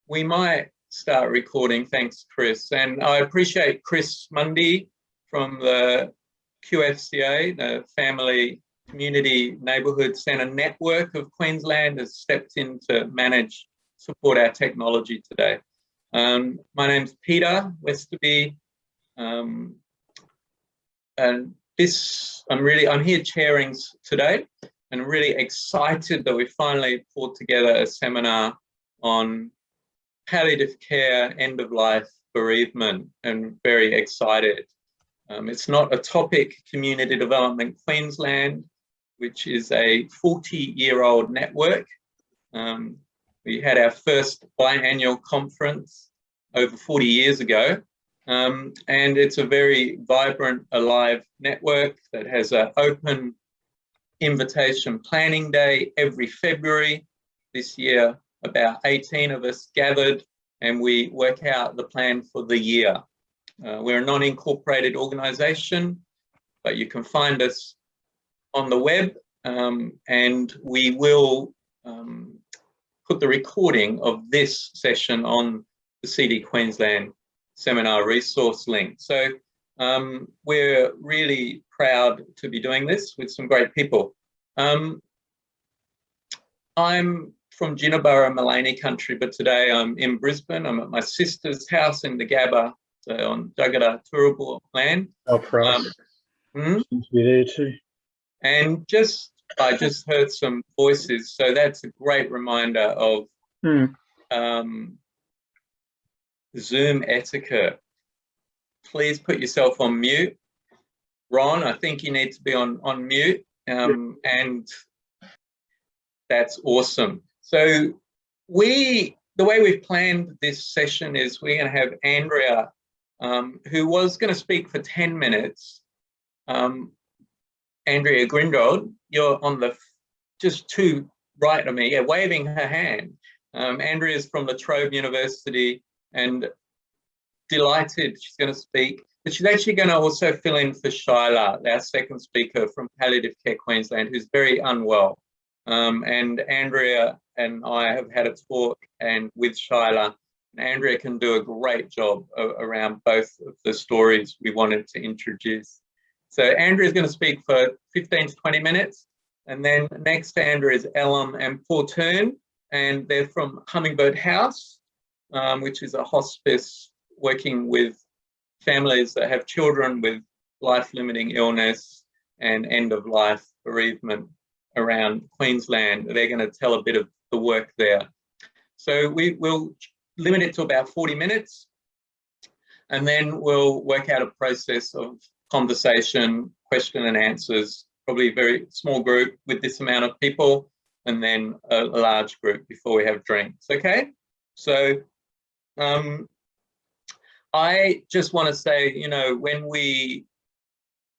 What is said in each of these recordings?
We might start recording. Thanks, Chris. And I appreciate Chris Mundy from the QFCA, the Family Community Neighbourhood Centre Network of Queensland, has stepped in to support our technology today. My name's Peter Westerby, and I'm here chairing today, and really excited that we finally pulled together a seminar on palliative care, end-of-life bereavement, and very excited. It's not a topic. Community Development Queensland, which is a 40-year-old network. We had our first biannual conference over 40 years ago, and it's a very vibrant, alive network that has an open invitation planning day every February. This year, about 18 of us gathered, and we work out the plan for the year. We're a non-incorporated organisation, but you can find us on the web, and we will put the recording of this session on the CD Queensland seminar resource link. So we're really proud to be doing this with some great people. I'm from Ginnaburra, Maloney country, but today I'm in Brisbane. I'm at my sister's house in the Gabba, so on Jagara Turrbal land. Oh, Christ. Seems to be there too. And I just heard some voices, so that's a great reminder of Zoom etiquette. Please put yourself on mute. Ron, I think you need to be on mute, and that's awesome. So the way we've planned this session is we're going to have Andrea, who was going to speak for 10 minutes. Andrea Grindold, you're on the just to right of me, waving her hand. Andrea's from La Trobe University and delighted she's going to speak, but she's actually going to also fill in for Shyla, our second speaker from Palliative Care Queensland, who's very unwell. And Andrea and I have had a talk with Shyla, and Andrea can do a great job around both of the stories we wanted to introduce. So Andrea is going to speak for 15 to 20 minutes, and then next to Andrea is Ellen and Paul Turn, and they're from Hummingbird House, which is a hospice working with families that have children with life-limiting illness and end-of-life bereavement around Queensland. They're going to tell a bit of the work there. So we will limit it to about 40 minutes, and then we'll work out a process of conversation, question and answers, probably a very small group with this amount of people, and then a large group before we have drinks, okay? So I just want to say,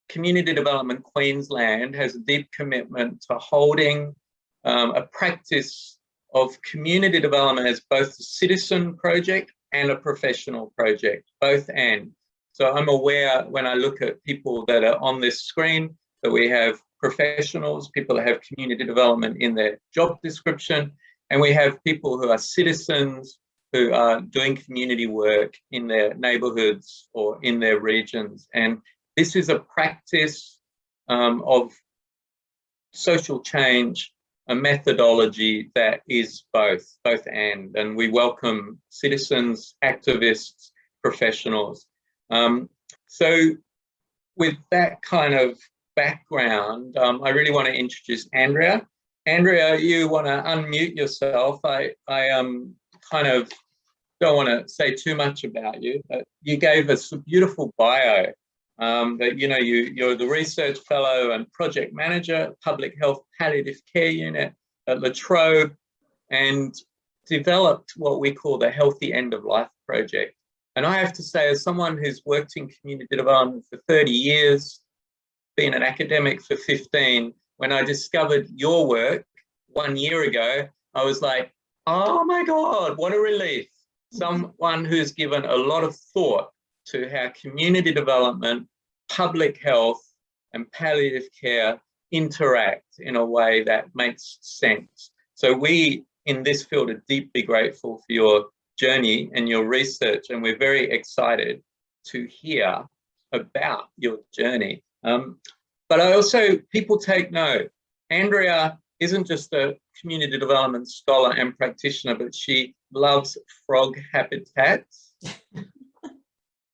Community Development Queensland has a deep commitment to holding a practice of community development as both a citizen project and a professional project, both and. So I'm aware when I look at people that are on this screen that we have professionals, people that have community development in their job description, and we have people who are citizens who are doing community work in their neighbourhoods or in their regions. And this is a practice of social change, a methodology that is both and we welcome citizens, activists, professionals. So with that kind of background, I really want to introduce Andrea. Andrea, you want to unmute yourself. I kind of don't want to say too much about you, but you gave us a beautiful bio. That you're the research fellow and project manager, public health palliative care unit at La Trobe, and developed what we call the Healthy End of Life project. And I have to say, as someone who's worked in community development for 30 years, been an academic for 15, when I discovered your work 1 year ago, I was like, oh my God, what a relief. Someone who's given a lot of thought to how community development, public health, and palliative care interact in a way that makes sense. So we, in this field, are deeply grateful for your journey and your research, and we're very excited to hear about your journey. But I also, people take note, Andrea isn't just a community development scholar and practitioner, but she loves frog habitats,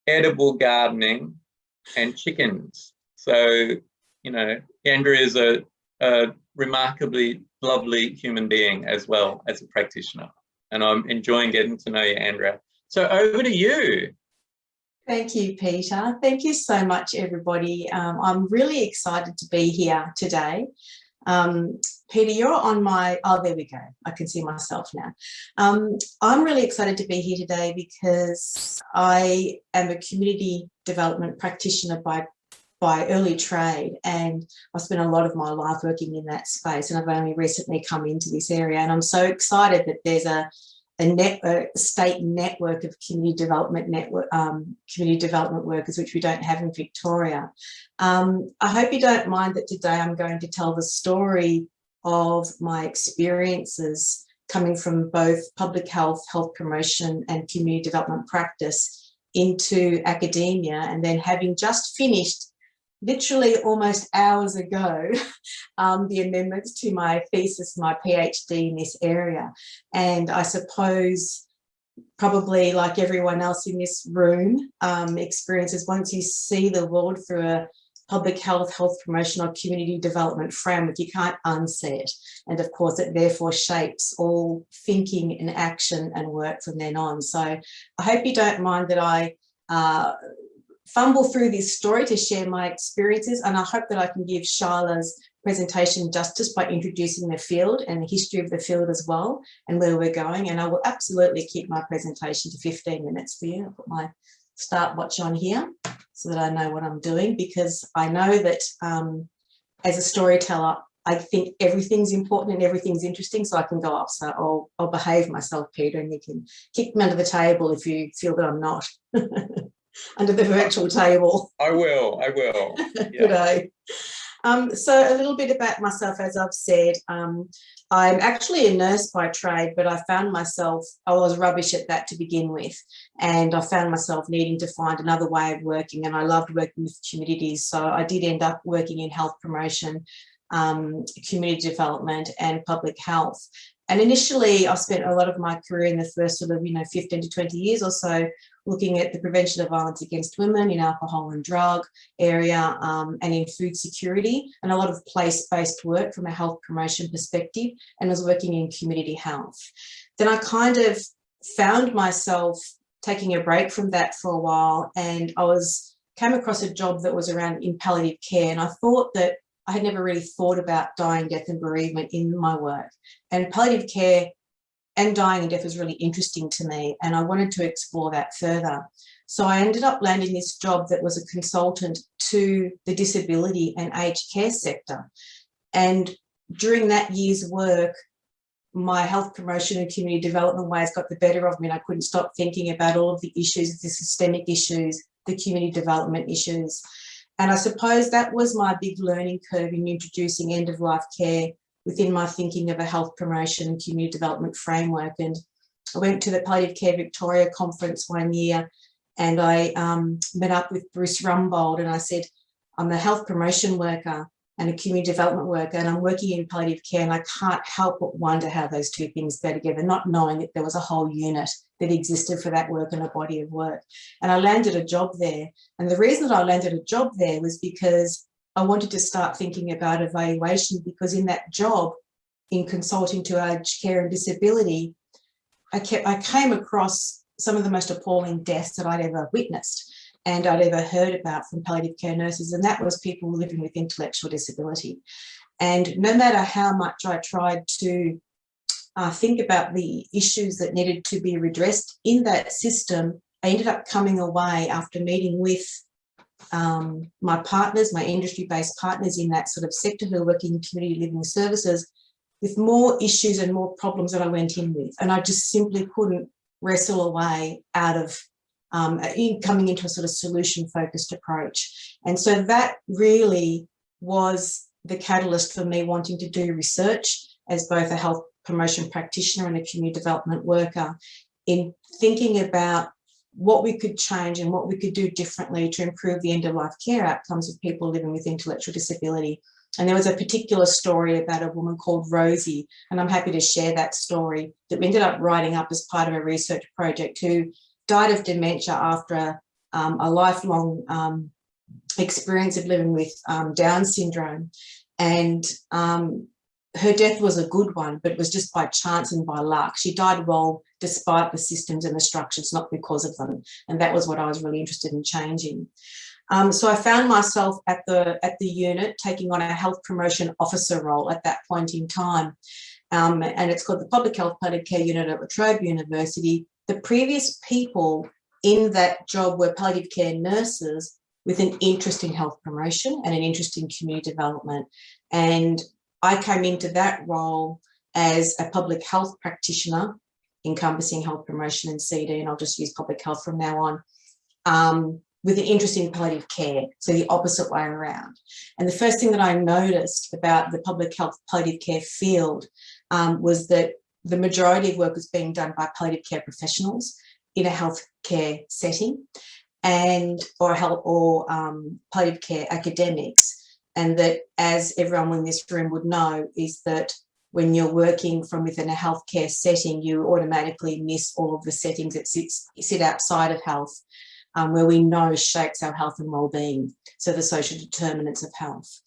edible gardening, and chickens. So, you know, Andrea is a remarkably lovely human being as well as a practitioner. And I'm enjoying getting to know you, Andrea. So over to you. Thank you, Peter. Thank you so much, everybody. I'm really excited to be here today. Peter, you're on my, oh, there we go. I can see myself now. I'm really excited to be here today because I am a community development practitioner by early trade, and I spent a lot of my life working in that space, and I've only recently come into this area, and I'm so excited that there's a state network of community development workers, which we don't have in Victoria. I hope you don't mind that today I'm going to tell the story of my experiences coming from both public health, health promotion and community development practice into academia, and then having just finished literally almost hours ago, the amendments to my thesis, my PhD in this area. And I suppose probably like everyone else in this room experiences, once you see the world through a public health, health promotion or community development framework, you can't unsee it. And of course, it therefore shapes all thinking and action and work from then on. So I hope you don't mind that I fumble through this story to share my experiences, and I hope that I can give Sharla's presentation justice by introducing the field and the history of the field as well and where we're going. And I will absolutely keep my presentation to 15 minutes for you. I'll put my stopwatch on here so that I know what I'm doing, because I know that as a storyteller, I think everything's important and everything's interesting, so I can go off. So I'll behave myself, Peter, and you can kick me under the table if you feel that I'm not. Under the virtual table. I will. Yeah. Good day. So a little bit about myself, as I've said. I'm actually a nurse by trade, but I found myself, I was rubbish at that to begin with. And I found myself needing to find another way of working, and I loved working with communities. So I did end up working in health promotion, community development and public health. And initially I spent a lot of my career in the first sort of, 15 to 20 years or so looking at the prevention of violence against women in alcohol and drug area and in food security, and a lot of place-based work from a health promotion perspective, and was working in community health. Then I kind of found myself taking a break from that for a while, and came across a job that was around in palliative care, and I thought that I had never really thought about dying, death and bereavement in my work. And palliative care and dying and death was really interesting to me, and I wanted to explore that further. So I ended up landing this job that was a consultant to the disability and aged care sector. And during that year's work, my health promotion and community development ways got the better of me, and I couldn't stop thinking about all of the issues, the systemic issues, the community development issues. And I suppose that was my big learning curve in introducing end-of-life care within my thinking of a health promotion and community development framework. And I went to the Palliative Care Victoria conference one year, and I met up with Bruce Rumbold, and I said, I'm a health promotion worker and a community development worker, and I'm working in palliative care, and I can't help but wonder how those two things go together, not knowing that there was a whole unit that existed for that work and a body of work. And I landed a job there. And the reason that I landed a job there was because I wanted to start thinking about evaluation, because in that job, in consulting to aged care and disability, I came across some of the most appalling deaths that I'd ever witnessed and I'd ever heard about from palliative care nurses, and that was people living with intellectual disability. And no matter how much I tried to think about the issues that needed to be redressed in that system, I ended up coming away after meeting with my partners, my industry-based partners in that sort of sector who are working in community living services, with more issues and more problems that I went in with. And I just simply couldn't wrestle away out of coming into a sort of solution-focused approach. And so that really was the catalyst for me wanting to do research as both a health promotion practitioner and a community development worker in thinking about what we could change and what we could do differently to improve the end-of-life care outcomes of people living with intellectual disability. And there was a particular story about a woman called Rosie, and I'm happy to share that story, that we ended up writing up as part of a research project, who died of dementia after a lifelong experience of living with Down syndrome. And her death was a good one, but it was just by chance and by luck. She died well despite the systems and the structures, not because of them. And that was what I was really interested in changing. So I found myself at the unit taking on a health promotion officer role at that point in time. And it's called the Public Health Palliative Care Unit at La Trobe University. The previous people in that job were palliative care nurses with an interest in health promotion and an interest in community development. And I came into that role as a public health practitioner, encompassing health promotion and CD, and I'll just use public health from now on, with an interest in palliative care, so the opposite way around. And the first thing that I noticed about the public health palliative care field was that the majority of work was being done by palliative care professionals in a healthcare setting, or palliative care academics. And that, as everyone in this room would know, is that when you're working from within a healthcare setting, you automatically miss all of the settings that sit outside of health, where we know shapes our health and well-being, so the social determinants of health.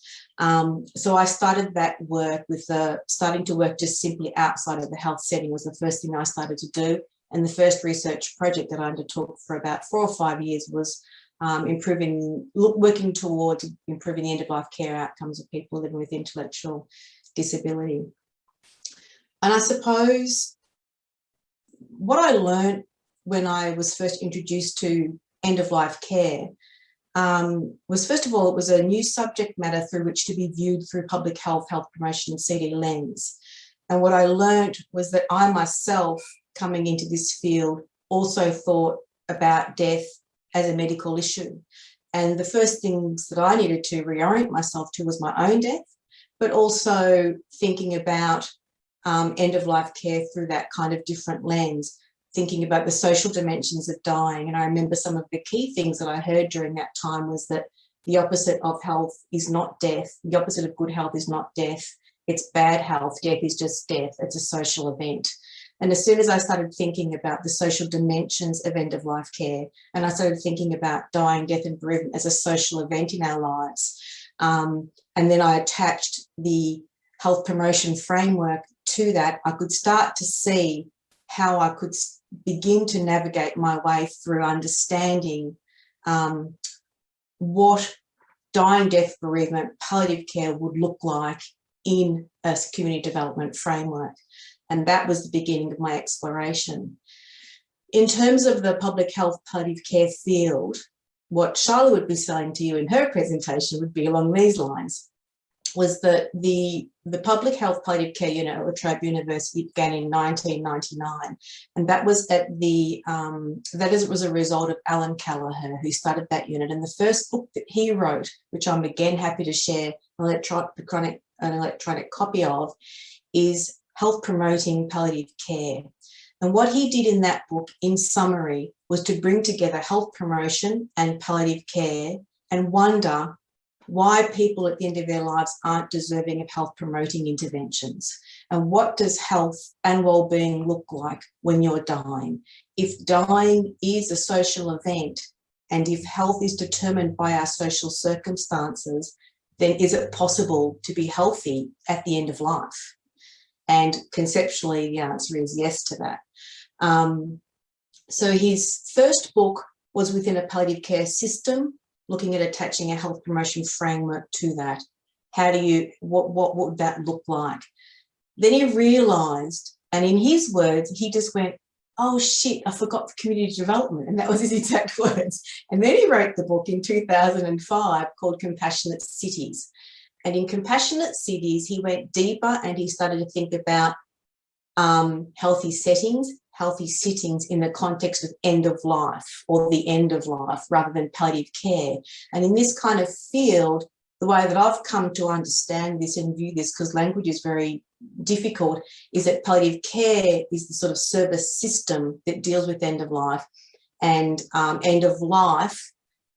So I started that work with starting to work just simply outside of the health setting was the first thing I started to do. And the first research project that I undertook for about 4 or 5 years was working towards improving the end-of-life care outcomes of people living with intellectual disability. And I suppose what I learned when I was first introduced to end-of-life care was, first of all, it was a new subject matter through which to be viewed through public health, health promotion and CD lens. And what I learned was that I myself, coming into this field, also thought about death as a medical issue. And the first things that I needed to reorient myself to was my own death, but also thinking about end-of-life care through that kind of different lens, thinking about the social dimensions of dying. And I remember some of the key things that I heard during that time was that the opposite of health is not death. The opposite of good health is not death. It's bad health. Death is just death. It's a social event. And as soon as I started thinking about the social dimensions of end-of-life care, and I started thinking about dying, death and bereavement as a social event in our lives, and then I attached the health promotion framework to that, I could start to see how I could begin to navigate my way through understanding what dying, death, bereavement, palliative care would look like in a community development framework. And that was the beginning of my exploration. In terms of the public health palliative care field, what Charlotte would be saying to you in her presentation would be along these lines, was that the Public Health Palliative Care Unit at La Trobe University began in 1999, and that was was a result of Alan Callagher, who started that unit. And the first book that he wrote, which I'm again happy to share an electronic copy of, is Health Promoting Palliative Care. And what he did in that book, in summary, was to bring together health promotion and palliative care and wonder why people at the end of their lives aren't deserving of health promoting interventions. And what does health and well-being look like when you're dying? If dying is a social event, and if health is determined by our social circumstances, then is it possible to be healthy at the end of life? And conceptually, the answer is yes to that. So his first book was within a palliative care system, looking at attaching a health promotion framework to that. What would that look like? Then he realised, and in his words, he just went, oh shit, I forgot community development. And that was his exact words. And then he wrote the book in 2005 called Compassionate Cities. And in Compassionate Cities, he went deeper and he started to think about healthy sittings in the context of end of life, or the end of life, rather than palliative care. And in this kind of field, the way that I've come to understand this and view this, because language is very difficult is that palliative care is the sort of service system that deals with end of life, and end of life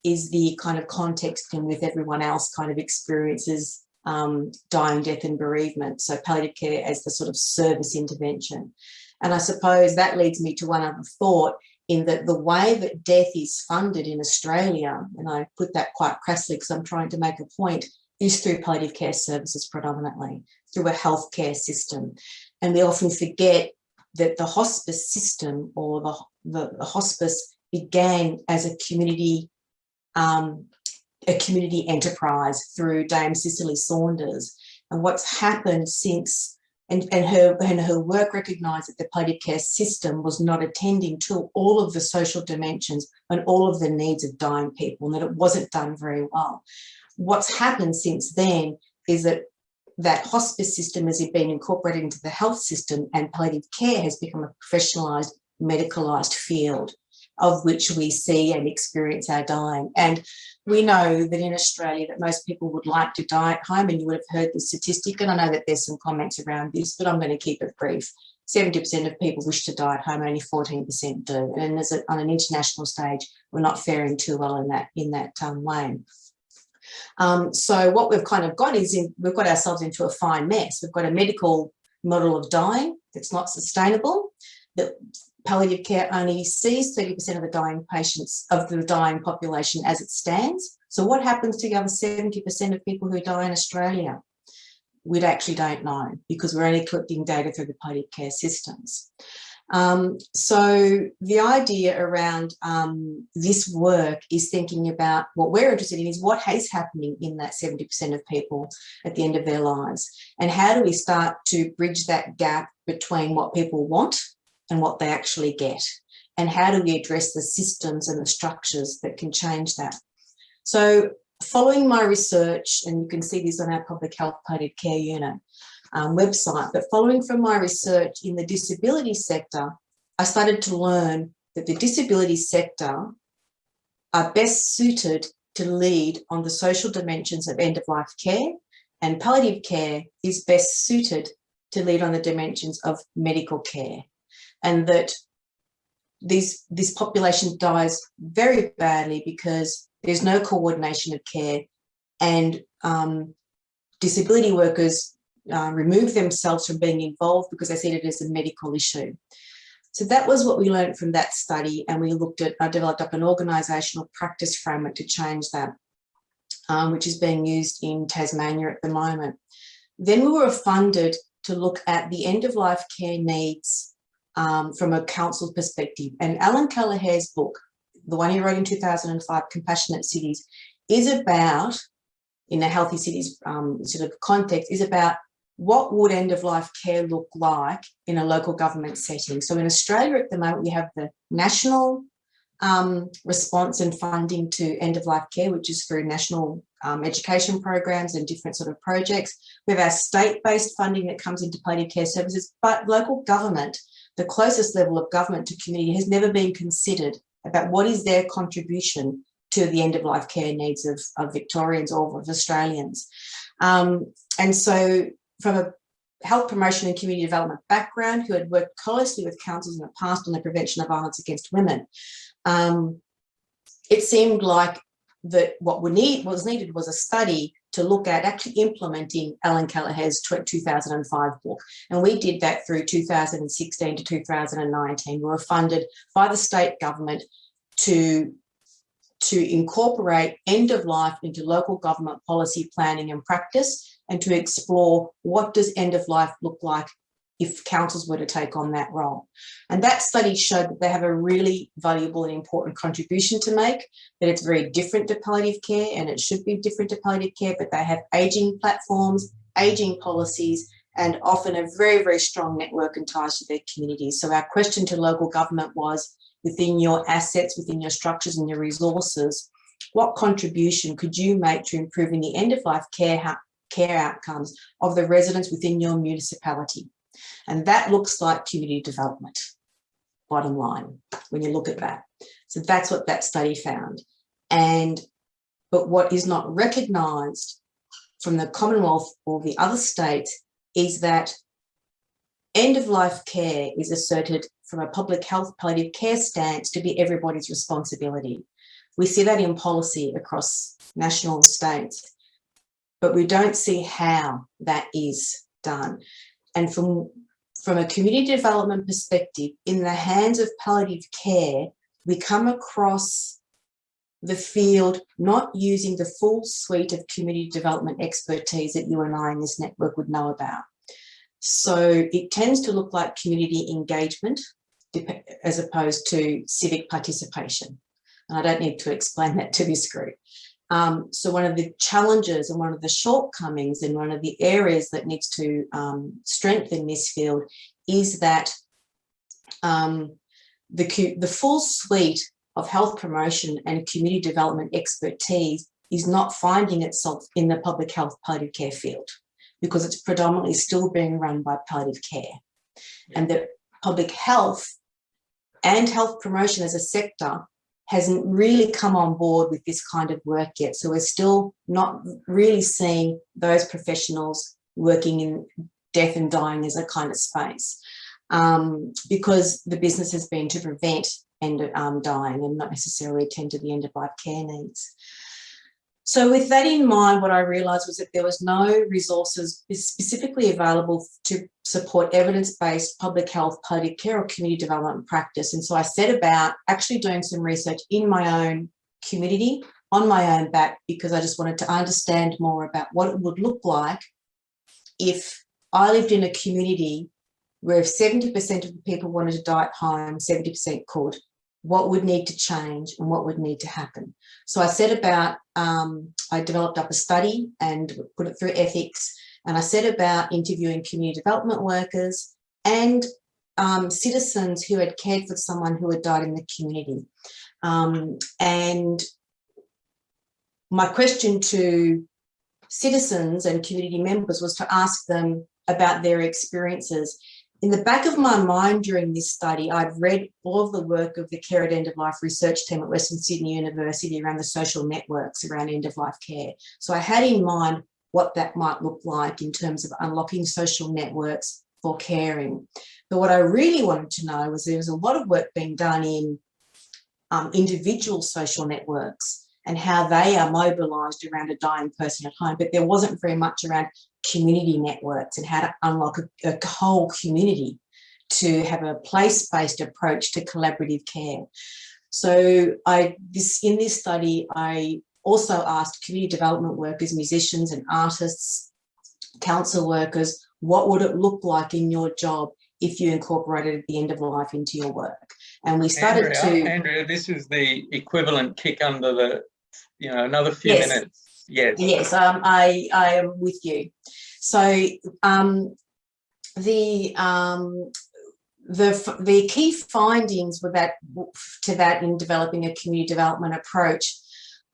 is the kind of context in which everyone else kind of experiences dying, death and bereavement. So palliative care as the sort of service intervention. And I suppose that leads me to one other thought, in that the way that death is funded in Australia, and I put that quite crassly because I'm trying to make a point, is through palliative care services predominantly, through a healthcare system. And we often forget that the hospice system, or the hospice, began as a community enterprise through Dame Cicely Saunders. And what's happened since, and her work recognised that the palliative care system was not attending to all of the social dimensions and all of the needs of dying people, and that it wasn't done very well. What's happened since then is that hospice system has been incorporated into the health system, and palliative care has become a professionalised, medicalised field of which we see and experience our dying. And we know that in Australia that most people would like to die at home, and you would have heard the statistic, and I know that there's some comments around this, but I'm going to keep it brief. 70% of people wish to die at home, only 14% do. And on an international stage, we're not faring too well in that lane. So what we've kind of got is we've got ourselves into a fine mess. We've got a medical model of dying that's not sustainable, that palliative care only sees 30% of the dying patients, of the dying population as it stands. So what happens to the other 70% of people who die in Australia? We actually don't know, because we're only collecting data through the palliative care systems. So the idea around this work is thinking about, what we're interested in is what is happening in that 70% of people at the end of their lives, and how do we start to bridge that gap between what people want and what they actually get, and how do we address the systems and the structures that can change that. So following my research, and you can see this on our public health palliative care unit website, but following from my research in the disability sector, I started to learn that the disability sector are best suited to lead on the social dimensions of end-of-life care, and palliative care is best suited to lead on the dimensions of medical care. And that this population dies very badly because there's no coordination of care, and disability workers remove themselves from being involved because they see it as a medical issue. So that was what we learned from that study, and I developed up an organisational practice framework to change that, which is being used in Tasmania at the moment. Then we were funded to look at the end-of-life care needs from a council perspective. And Alan Kelleher's book, the one he wrote in 2005, Compassionate Cities, is about, in a healthy cities sort of context, is about what would end-of-life care look like in a local government setting. So in Australia at the moment, we have the national response and funding to end-of-life care, which is through national education programs and different sort of projects. We have our state-based funding that comes into palliative care services, but local government, the closest level of government to community, has never been considered about what is their contribution to the end-of-life care needs of Victorians or of Australians. And so from a health promotion and community development background, who had worked closely with councils in the past on the prevention of violence against women, it seemed like that what was needed was a study to look at actually implementing Alan Kelleher's 2005 book. And we did that through 2016 to 2019. We were funded by the state government to incorporate end of life into local government policy planning and practice, and to explore what does end of life look like if councils were to take on that role. And that study showed that they have a really valuable and important contribution to make, that it's very different to palliative care, and it should be different to palliative care, but they have ageing platforms, ageing policies, and often a very, very strong network and ties to their communities. So our question to local government was, within your assets, within your structures and your resources, what contribution could you make to improving the end-of-life care outcomes of the residents within your municipality? And that looks like community development, bottom line, when you look at that. So that's what that study found. But what is not recognised from the Commonwealth or the other states is that end-of-life care is asserted from a public health palliative care stance to be everybody's responsibility. We see that in policy across national states, but we don't see how that is done. And from a community development perspective, in the hands of palliative care, we come across the field not using the full suite of community development expertise that you and I in this network would know about. So it tends to look like community engagement as opposed to civic participation. And I don't need to explain that to this group. So one of the challenges and one of the shortcomings and one of the areas that needs to strengthen this field is that the full suite of health promotion and community development expertise is not finding itself in the public health palliative care field, because it's predominantly still being run by palliative care. And that public health and health promotion as a sector hasn't really come on board with this kind of work yet. So we're still not really seeing those professionals working in death and dying as a kind of space, because the business has been to prevent dying and not necessarily attend to the end-of-life care needs. So with that in mind, what I realised was that there was no resources specifically available to support evidence-based public health, palliative care or community development practice. And so I set about actually doing some research in my own community, on my own back, because I just wanted to understand more about what it would look like if I lived in a community where if 70% of the people wanted to die at home, 70% could. What would need to change and what would need to happen. So I set about, I developed up a study and put it through ethics, and I set about interviewing community development workers and citizens who had cared for someone who had died in the community. And my question to citizens and community members was to ask them about their experiences. In the back of my mind during this study, I'd read all of the work of the Care at End of Life research team at Western Sydney University around the social networks around end-of-life care. So I had in mind what that might look like in terms of unlocking social networks for caring. But what I really wanted to know was there was a lot of work being done in individual social networks and how they are mobilised around a dying person at home, but there wasn't very much around community networks and how to unlock a whole community to have a place-based approach to collaborative care. So in this study, I also asked community development workers, musicians and artists, council workers, what would it look like in your job if you incorporated the end of life into your work? And we started Andrea, this is the equivalent kick under the, another few minutes. Yes. Yes, I am with you. So the key findings were that in developing a community development approach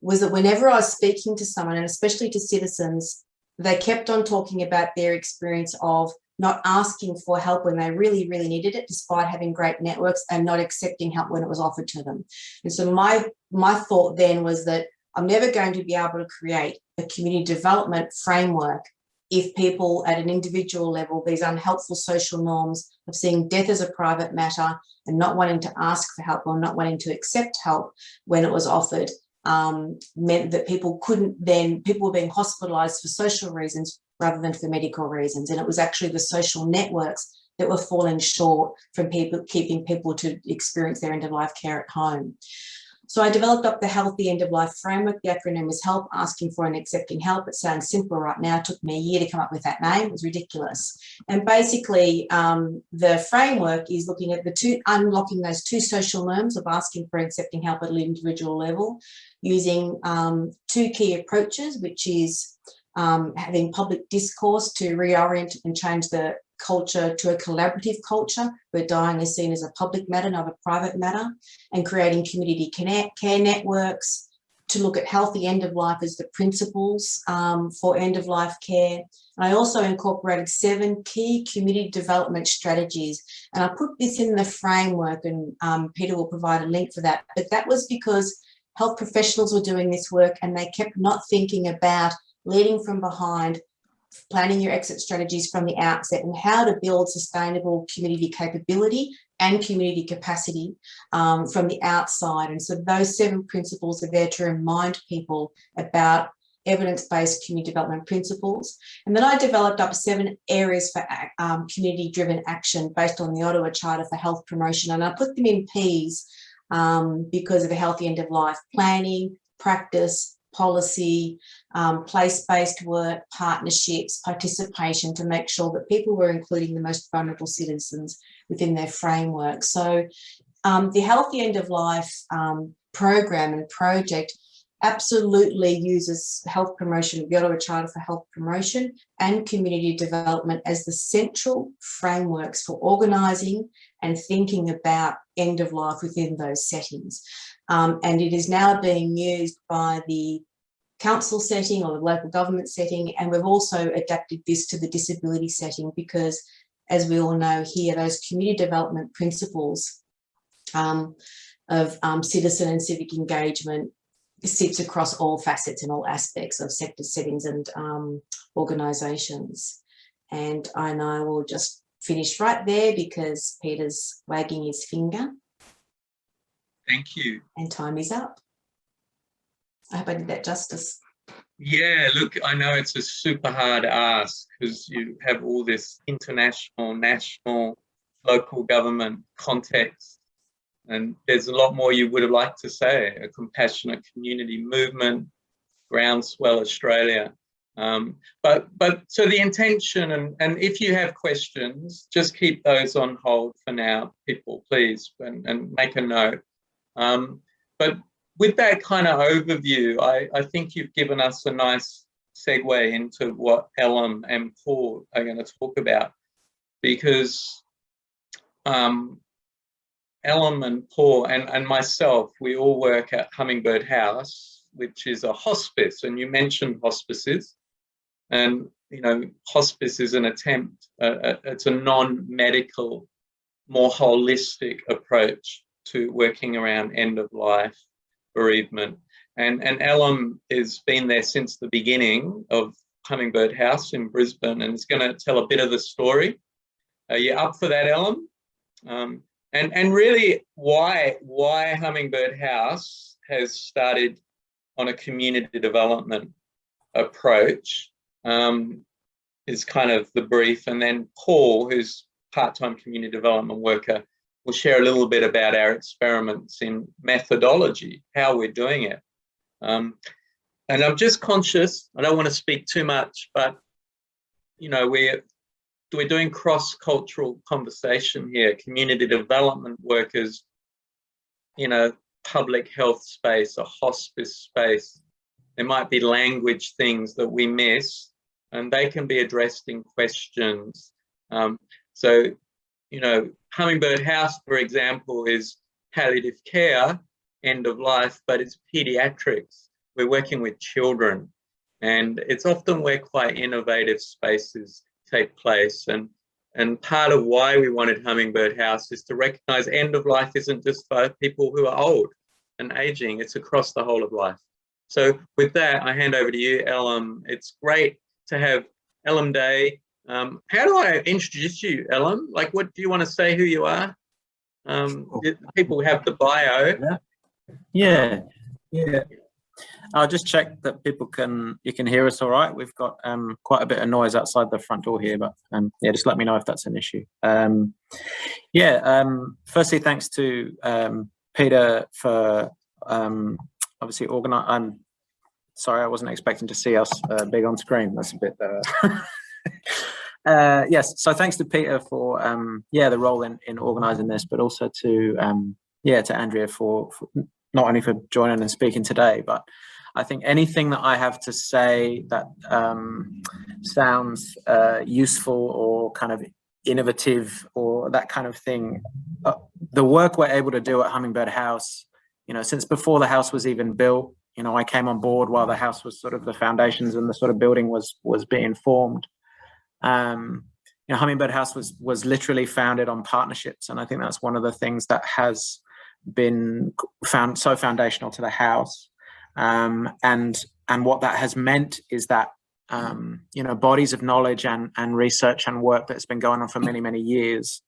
was that whenever I was speaking to someone, and especially to citizens, they kept on talking about their experience of not asking for help when they really, really needed it, despite having great networks, and not accepting help when it was offered to them. And so my thought then was that I'm never going to be able to create a community development framework if people at an individual level, these unhelpful social norms of seeing death as a private matter and not wanting to ask for help or not wanting to accept help when it was offered, meant that people were being hospitalised for social reasons rather than for medical reasons. And it was actually the social networks that were falling short from keeping people to experience their end-of-life care at home. So I developed up the Healthy End-of-Life Framework. The acronym is HELP, asking for and accepting help. It sounds simple right now. It took me a year to come up with that name. It was ridiculous. And basically, the framework is looking at unlocking those two social norms of asking for and accepting help at an individual level, using two key approaches, which is having public discourse to reorient and change the culture to a collaborative culture where dying is seen as a public matter, not a private matter, and creating community care networks to look at healthy end of life as the principles for end of life care. And I also incorporated 7 key community development strategies, and I put this in the framework, and Peter will provide a link for that. But that was because health professionals were doing this work and they kept not thinking about leading from behind, planning your exit strategies from the outset, and how to build sustainable community capability and community capacity from the outside. And so those 7 principles are there to remind people about evidence-based community development principles. And then I developed up 7 areas for community-driven action based on the Ottawa Charter for Health Promotion. And I put them in Ps because of a healthy end of life: planning, practice, policy, place-based work, partnerships, participation, to make sure that people were including the most vulnerable citizens within their framework. So the Healthy End of Life program and project absolutely uses health promotion, the Ottawa Charter for Health Promotion and community development as the central frameworks for organising and thinking about end of life within those settings. And it is now being used by the council setting or the local government setting, and we've also adapted this to the disability setting because, as we all know here, those community development principles of citizen and civic engagement sits across all facets and all aspects of sector settings and organisations. And I will just finish right there because Peter's wagging his finger. Thank you. And time is up. I hope I did that justice. Yeah, look, I know it's a super hard ask because you have all this international, national, local government context, and there's a lot more you would have liked to say: a compassionate community movement, Groundswell Australia. But so the intention, and if you have questions, just keep those on hold for now, people, please, and make a note. But with that kind of overview, I think you've given us a nice segue into what Ellen and Paul are going to talk about, because Ellen and Paul and myself, we all work at Hummingbird House, which is a hospice, and you mentioned hospices. And, you know, hospice is an attempt, it's a non-medical, more holistic approach to working around end of life, bereavement. And Ellen has been there since the beginning of Hummingbird House in Brisbane, and is going to tell a bit of the story. Are you up for that, Ellen? And really why Hummingbird House has started on a community development approach is kind of the brief. And then Paul, who's part-time community development worker, will share a little bit about our experiments in methodology, how we're doing it. And I'm just conscious, I don't want to speak too much, but, you know, we're doing cross-cultural conversation here, community development workers, you know, public health space, a hospice space. There might be language things that we miss, and they can be addressed in questions. So, you know, Hummingbird House, for example, is palliative care, end of life, but it's pediatrics. We're working with children, and it's often where quite innovative spaces take place. And part of why we wanted Hummingbird House is to recognise end of life isn't just for people who are old and ageing, it's across the whole of life. So with that, I hand over to you, Ellen. It's great to have Ellen Day. How do I introduce you, Ellen? Like, what do you want to say who you are? People have the bio. Yeah. I'll just check that you can hear us all right. We've got quite a bit of noise outside the front door here, but yeah, just let me know if that's an issue. Firstly, thanks to Peter for obviously I'm sorry, I wasn't expecting to see us big on screen. That's a bit yes, so thanks to Peter for the role in organising this, but also to Andrea for not only for joining and speaking today, but I think anything that I have to say that sounds useful or kind of innovative or that kind of thing, the work we're able to do at Hummingbird House, you know, since before the house was even built, you know, I came on board while the house was sort of the foundations and the sort of building was being formed. You know, Hummingbird House was literally founded on partnerships, and I think that's one of the things that has been found so foundational to the house. And what that has meant is that you know, bodies of knowledge and research and work that's been going on for many, many years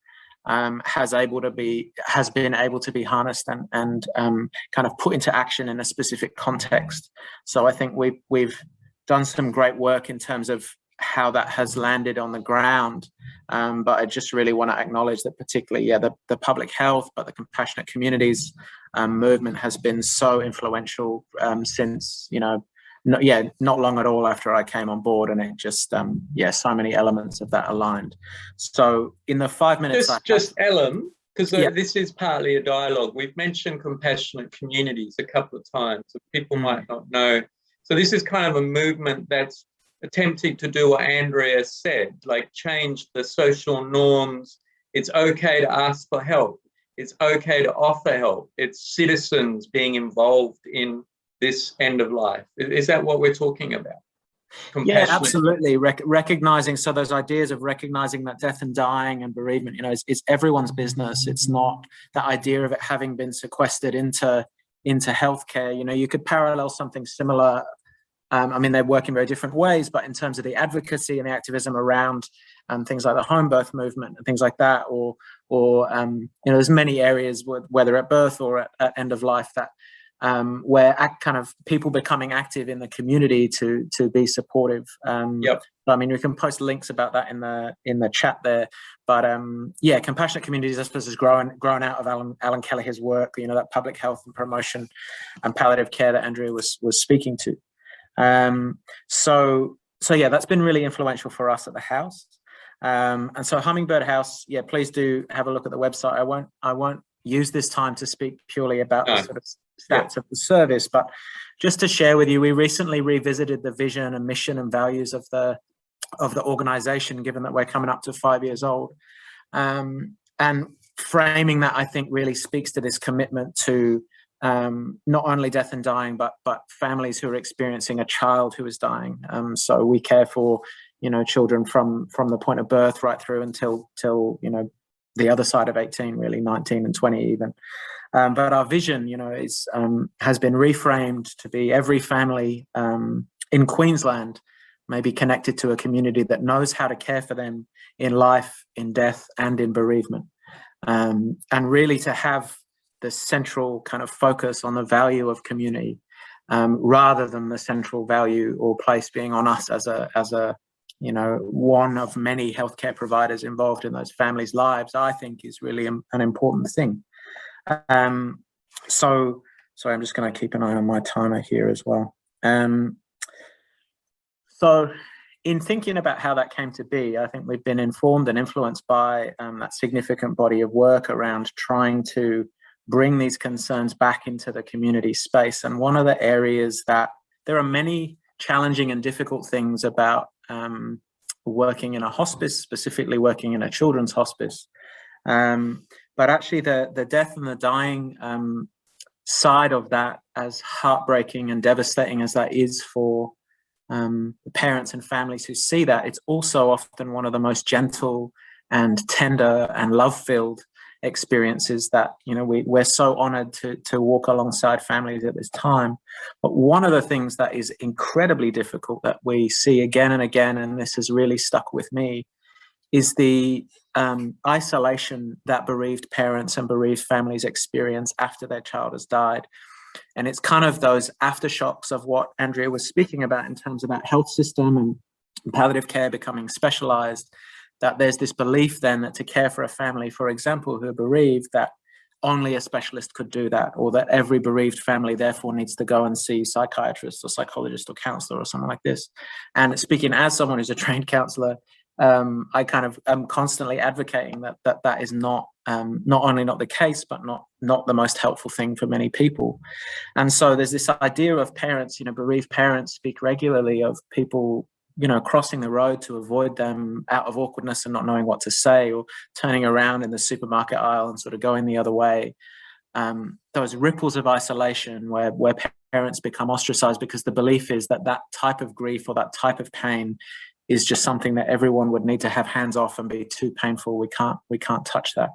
has been able to be harnessed and kind of put into action in a specific context. So I think we've done some great work in terms of how that has landed on the ground. But I just really want to acknowledge that particularly, the public health, but the compassionate communities movement has been so influential since, you know, not long at all after I came on board, and it just, so many elements of that aligned. So in the 5 minutes, just Ellen, because this is partly a dialogue. We've mentioned compassionate communities a couple of times, so people might not know. So this is kind of a movement that's attempting to do what Andrea said, like change the social norms. It's okay to ask for help. It's okay to offer help. It's citizens being involved in this end of life. Is that what we're talking about? Yeah, absolutely. Recognizing, so those ideas of recognizing that death and dying and bereavement, you know, is everyone's business. It's not the idea of it having been sequestered into healthcare. You know, you could parallel something similar. I mean, they work in very different ways, but in terms of the advocacy and the activism around things like the home birth movement and things like that, or you know, there's many areas, whether at birth or at end of life, that where kind of people becoming active in the community to be supportive. I mean, we can post links about that in the chat there. But compassionate communities, I suppose, has grown out of Alan Kelleher's work. You know, that public health and promotion and palliative care that Andrea was speaking to. So that's been really influential for us at the house. And so Hummingbird House, please do have a look at the website. I won't use this time to speak purely about the sort of stats of the service, but just to share with you, we recently revisited the vision and mission and values of the organization, given that we're coming up to 5 years old. And framing that, I think, really speaks to this commitment to not only death and dying, but families who are experiencing a child who is dying. So we care for, you know, children from the point of birth right through until you know, the other side of 18, really 19 and 20 even. But our vision, you know, has been reframed to be every family in Queensland may be connected to a community that knows how to care for them in life, in death, and in bereavement, and really to have the central kind of focus on the value of community, rather than the central value or place being on us as a you know, one of many healthcare providers involved in those families' lives, I think is really an important thing. So I'm just going to keep an eye on my timer here as well. So in thinking about how that came to be, I think we've been informed and influenced by that significant body of work around trying to bring these concerns back into the community space. And one of the areas that there are many challenging and difficult things about working in a hospice, specifically working in a children's hospice. But actually the death and the dying side of that, as heartbreaking and devastating as that is for the parents and families who see that, it's also often one of the most gentle and tender and love-filled experiences that, you know, we're so honored to walk alongside families at this time. But one of the things that is incredibly difficult that we see again and again, and this has really stuck with me, is the isolation that bereaved parents and bereaved families experience after their child has died. And it's kind of those aftershocks of what Andrea was speaking about in terms of that health system and palliative care becoming specialized, that there's this belief then that to care for a family, for example, who are bereaved, that only a specialist could do that, or that every bereaved family therefore needs to go and see psychiatrist or psychologist or counselor or something like this. And speaking as someone who's a trained counselor, I kind of am constantly advocating that is not only not the case, but not the most helpful thing for many people. And so there's this idea of parents, you know, bereaved parents speak regularly of people, you know, crossing the road to avoid them out of awkwardness and not knowing what to say, or turning around in the supermarket aisle and sort of going the other way. Those ripples of isolation where parents become ostracized because the belief is that type of grief or that type of pain is just something that everyone would need to have hands off and be too painful. We can't touch that.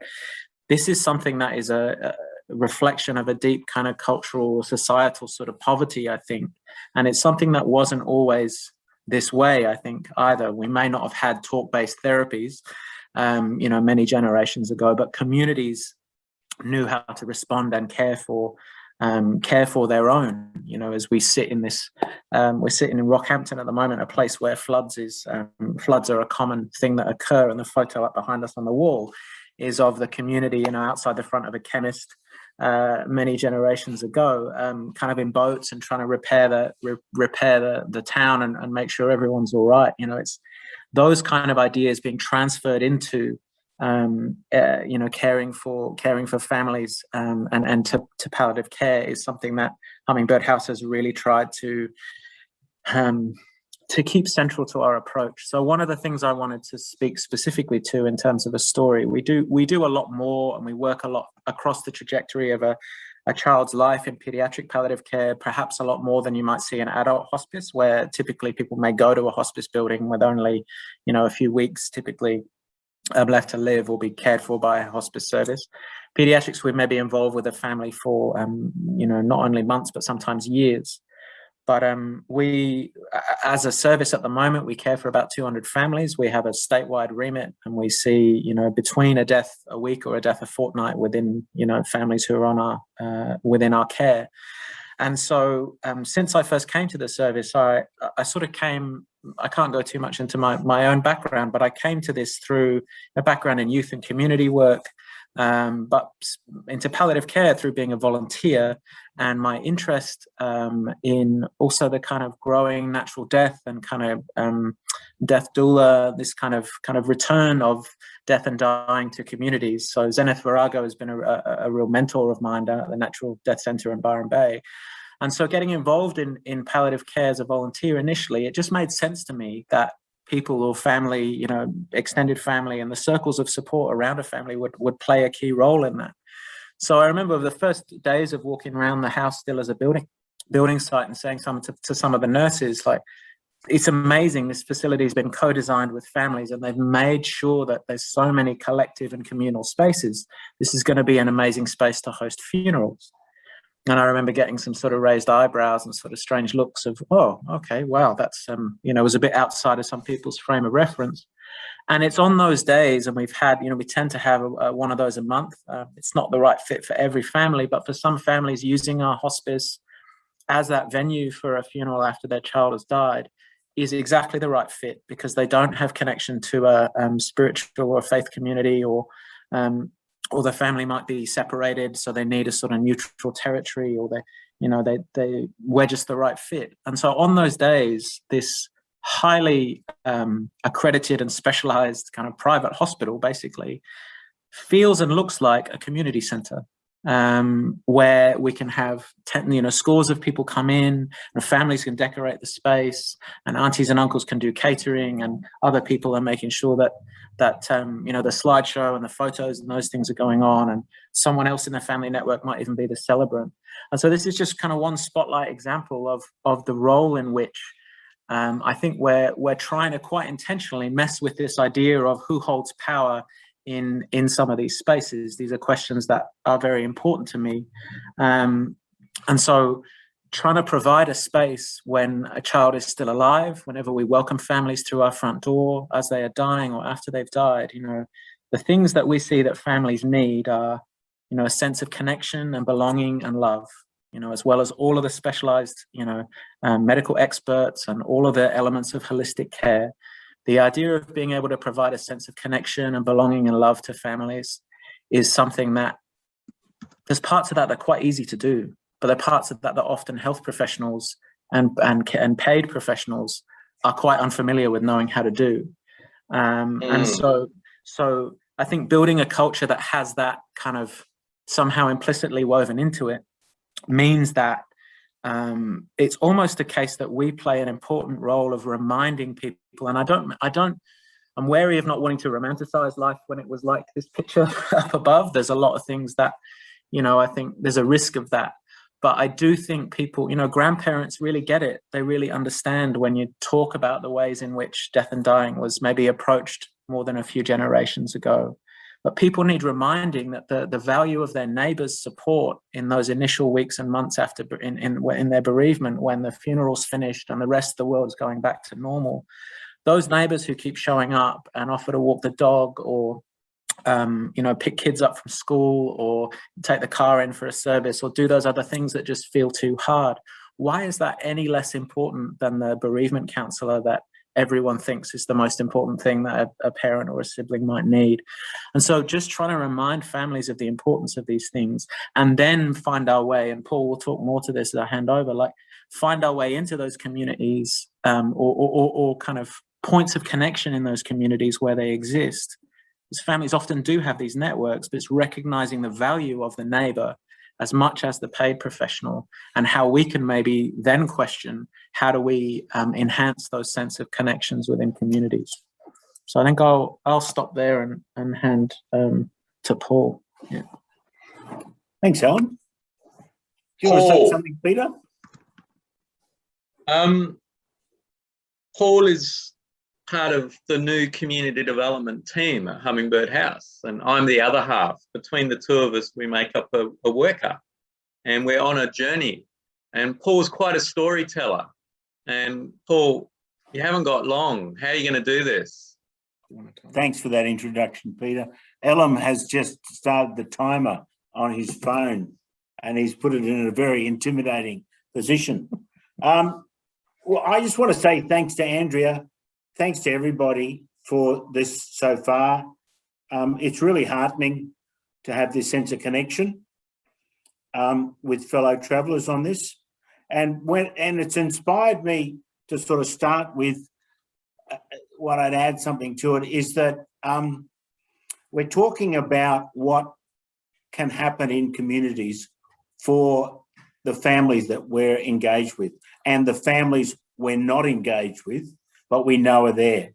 This is something that is a reflection of a deep kind of cultural or societal sort of poverty, I think. And it's something that wasn't always this way, I think, either. We may not have had talk-based therapies, many generations ago, but communities knew how to respond and care for their own. As we sit in this, we're sitting in Rockhampton at the moment, a place where floods are a common thing that occur. And the photo up behind us on the wall is of the community, outside the front of a chemist many generations ago, kind of in boats and trying to repair the town and make sure everyone's all right. It's those kind of ideas being transferred into caring for families and to palliative care is something that Hummingbird House has really tried to keep central to our approach. So one of the things I wanted to speak specifically to in terms of a story, we do a lot more, and we work a lot across the trajectory of a child's life in pediatric palliative care, perhaps a lot more than you might see in adult hospice, where typically people may go to a hospice building with only, a few weeks typically left to live or be cared for by a hospice service. Pediatrics, we may be involved with a family for, not only months, but sometimes years. But we, as a service at the moment, we care for about 200 families. We have a statewide remit, and we see, between a death a week or a death a fortnight within, families who are on within our care. And so since I first came to the service, I sort of came, I can't go too much into my own background, but I came to this through a background in youth and community work, but into palliative care through being a volunteer, and my interest in also the kind of growing natural death and kind of death doula, this kind of return of death and dying to communities. So Zenith Virago has been a real mentor of mine down at the Natural Death Centre in Byron Bay. And so getting involved in palliative care as a volunteer initially, it just made sense to me that people or family, extended family and the circles of support around a family would play a key role in that. So I remember the first days of walking around the house still as a building site and saying something to some of the nurses, like, it's amazing, this facility has been co-designed with families and they've made sure that there's so many collective and communal spaces. This is going to be an amazing space to host funerals. And I remember getting some sort of raised eyebrows and sort of strange looks of, oh, okay, wow, that's, was a bit outside of some people's frame of reference. And it's on those days, and we've had, we tend to have one of those a month. It's not the right fit for every family, but for some families, using our hospice as that venue for a funeral after their child has died is exactly the right fit, because they don't have connection to a spiritual or faith community, or the family might be separated, so they need a sort of neutral territory, or we're just the right fit. And so on those days, this highly accredited and specialized kind of private hospital basically feels and looks like a community center, where we can have scores of people come in, and families can decorate the space, and aunties and uncles can do catering, and other people are making sure that the slideshow and the photos and those things are going on, and someone else in the family network might even be the celebrant. And so this is just kind of one spotlight example of the role in which I think we're trying to quite intentionally mess with this idea of who holds power in some of these spaces. These are questions that are very important to me. And so trying to provide a space when a child is still alive, whenever we welcome families through our front door as they are dying or after they've died, the things that we see that families need are, a sense of connection and belonging and love, as well as all of the specialized, medical experts and all of the elements of holistic care. The idea of being able to provide a sense of connection and belonging and love to families is something that there's parts of that are quite easy to do, but there are parts of that often health professionals and paid professionals are quite unfamiliar with knowing how to do. And so I think building a culture that has that kind of somehow implicitly woven into it means that it's almost a case that we play an important role of reminding people. And I'm wary of not wanting to romanticize life when it was like this picture up above. There's a lot of things that, I think there's a risk of that. But I do think people, grandparents really get it. They really understand when you talk about the ways in which death and dying was maybe approached more than a few generations ago. But people need reminding that the value of their neighbours' support in those initial weeks and months after in their bereavement, when the funeral's finished and the rest of the world's going back to normal, those neighbours who keep showing up and offer to walk the dog, or pick kids up from school, or take the car in for a service, or do those other things that just feel too hard. Why is that any less important than the bereavement counsellor that everyone thinks is the most important thing that a parent or a sibling might need? And so just trying to remind families of the importance of these things, and then find our way, and Paul will talk more to this as I hand over, like find our way into those communities, or kind of points of connection in those communities where they exist. Because families often do have these networks, but it's recognizing the value of the neighbor as much as the paid professional, and how we can maybe then question, how do we enhance those sense of connections within communities? So I think I'll stop there and hand to Paul. Yeah. Thanks, Alan. Do you want to say something, Peter? Paul is part of the new community development team at Hummingbird House, and I'm the other half. Between the two of us, we make up a worker, and we're on a journey. And Paul's quite a storyteller. And Paul, you haven't got long. How are you going to do this? Thanks for that introduction, Peter. Elam has just started the timer on his phone, and he's put it in a very intimidating position. Well, I just want to say thanks to Andrea. Thanks to everybody for this so far. It's really heartening to have this sense of connection with fellow travellers on this. And it's inspired me to sort of start with what I'd add something to it, is that we're talking about what can happen in communities for the families that we're engaged with, and the families we're not engaged with, but we know are there.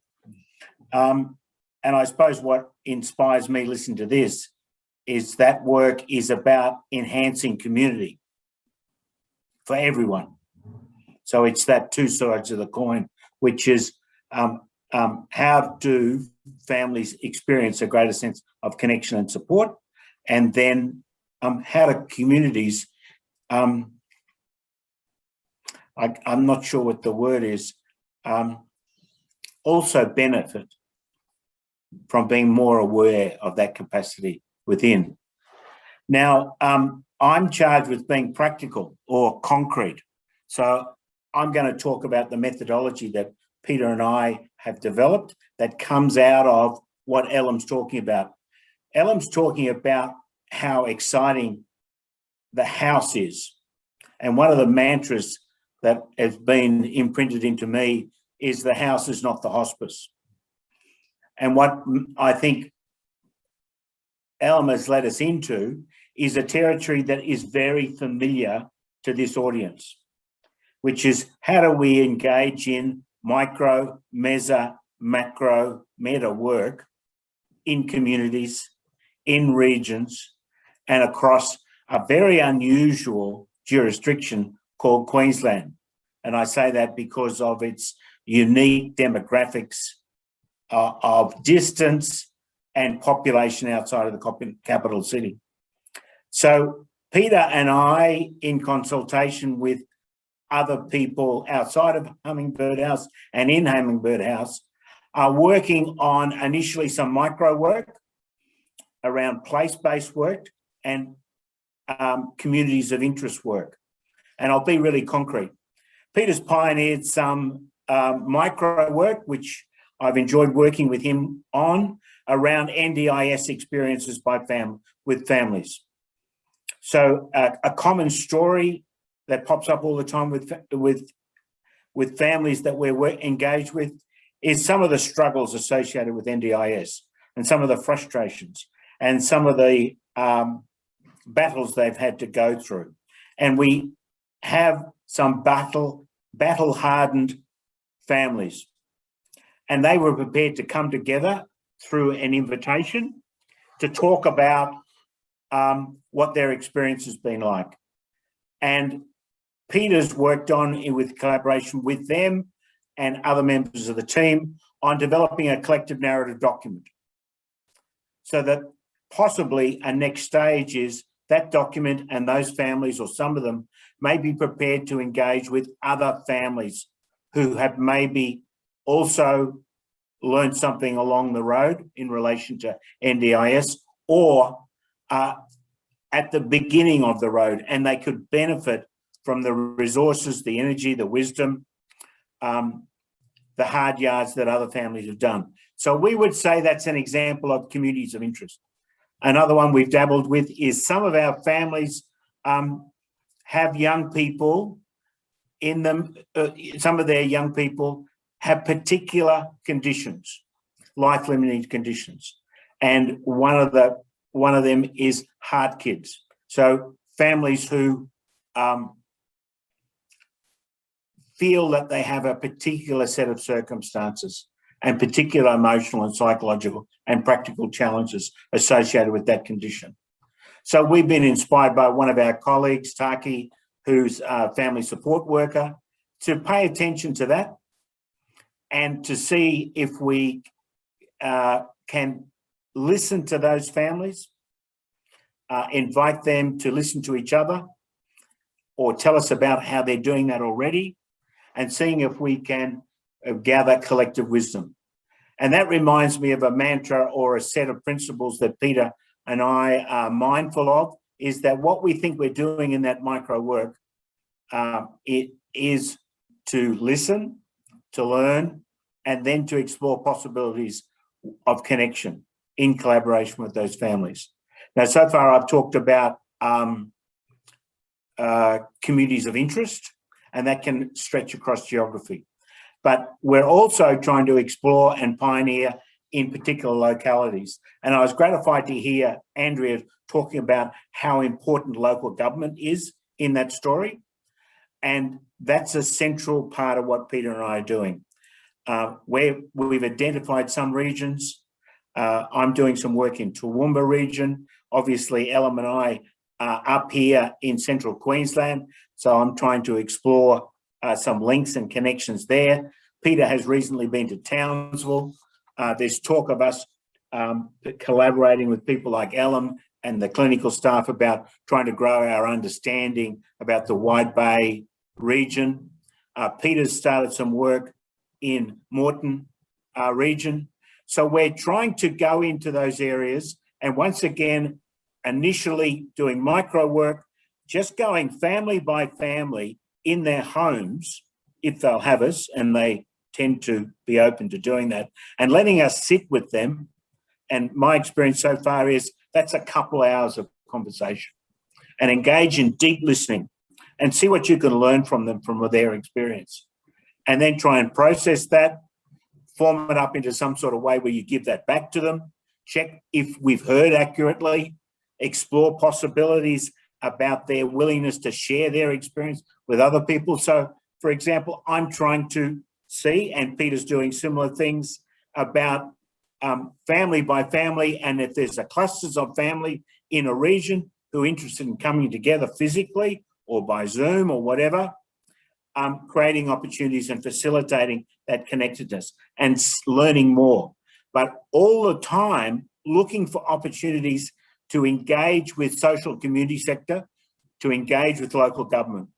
And I suppose what inspires me listening to this is that work is about enhancing community for everyone. So it's that two sides of the coin, which is how do families experience a greater sense of connection and support, and then how do communities, I'm not sure what the word is, also benefit from being more aware of that capacity within. Now, I'm charged with being practical or concrete. So I'm going to talk about the methodology that Peter and I have developed that comes out of what Elam's talking about. Elam's talking about how exciting the house is. And one of the mantras that has been imprinted into me is the house is not the hospice. And what I think Elam has led us into is a territory that is very familiar to this audience, which is how do we engage in micro, meso, macro, meta work in communities, in regions, and across a very unusual jurisdiction called Queensland. And I say that because of its unique demographics of distance and population outside of the capital city. So Peter and I, in consultation with other people outside of Hummingbird House and in Hummingbird House, are working on initially some micro work around place-based work and communities of interest work. And I'll be really concrete. Peter's pioneered some micro work, which I've enjoyed working with him on, around NDIS experiences with families. So a common story that pops up all the time with families that we're engaged with is some of the struggles associated with NDIS, and some of the frustrations, and some of the battles they've had to go through. And we have some battle-hardened families, and they were prepared to come together through an invitation to talk about what their experience has been like. And Peter's worked on, with collaboration with them and other members of the team, on developing a collective narrative document, so that possibly a next stage is that document and those families, or some of them, may be prepared to engage with other families who have maybe also learned something along the road in relation to NDIS, or at the beginning of the road, and they could benefit from the resources, the energy, the wisdom, the hard yards that other families have done. So we would say that's an example of communities of interest. Another one we've dabbled with is some of our families have young people in them. Some of their young people have particular conditions, life-limiting conditions, and one of them is heart kids. So families who feel that they have a particular set of circumstances and particular emotional and psychological and practical challenges associated with that condition. So we've been inspired by one of our colleagues, Taki, who's a family support worker, to pay attention to that and to see if we can listen to those families, invite them to listen to each other or tell us about how they're doing that already, and seeing if we can gather collective wisdom. And that reminds me of a mantra or a set of principles that Peter and I are mindful of, is that what we think we're doing in that micro work, it is to listen, to learn, and then to explore possibilities of connection in collaboration with those families. Now, so far I've talked about communities of interest, and that can stretch across geography. But we're also trying to explore and pioneer in particular localities. And I was gratified to hear Andrea talking about how important local government is in that story. And that's a central part of what Peter and I are doing. Where we've identified some regions. I'm doing some work in Toowoomba region. Obviously, Ellen and I are up here in central Queensland, so I'm trying to explore some links and connections there. Peter has recently been to Townsville. There's talk of us collaborating with people like Ellen and the clinical staff about trying to grow our understanding about the Wide Bay region. Peter's started some work in Moreton region. So we're trying to go into those areas, and once again, initially doing micro work, just going family by family in their homes, if they'll have us, and they tend to be open to doing that, and letting us sit with them. And my experience so far is that's a couple hours of conversation, and engage in deep listening and see what you can learn from them, from their experience, and then try and process that, form it up into some sort of way where you give that back to them, check if we've heard accurately, explore possibilities about their willingness to share their experience with other people. So, for example, I'm trying to see, and Peter's doing similar things, about family by family, and if there's a clusters of family in a region who are interested in coming together physically or by Zoom or whatever, creating opportunities and facilitating that connectedness and learning more. But all the time looking for opportunities to engage with social community sector, to engage with local government.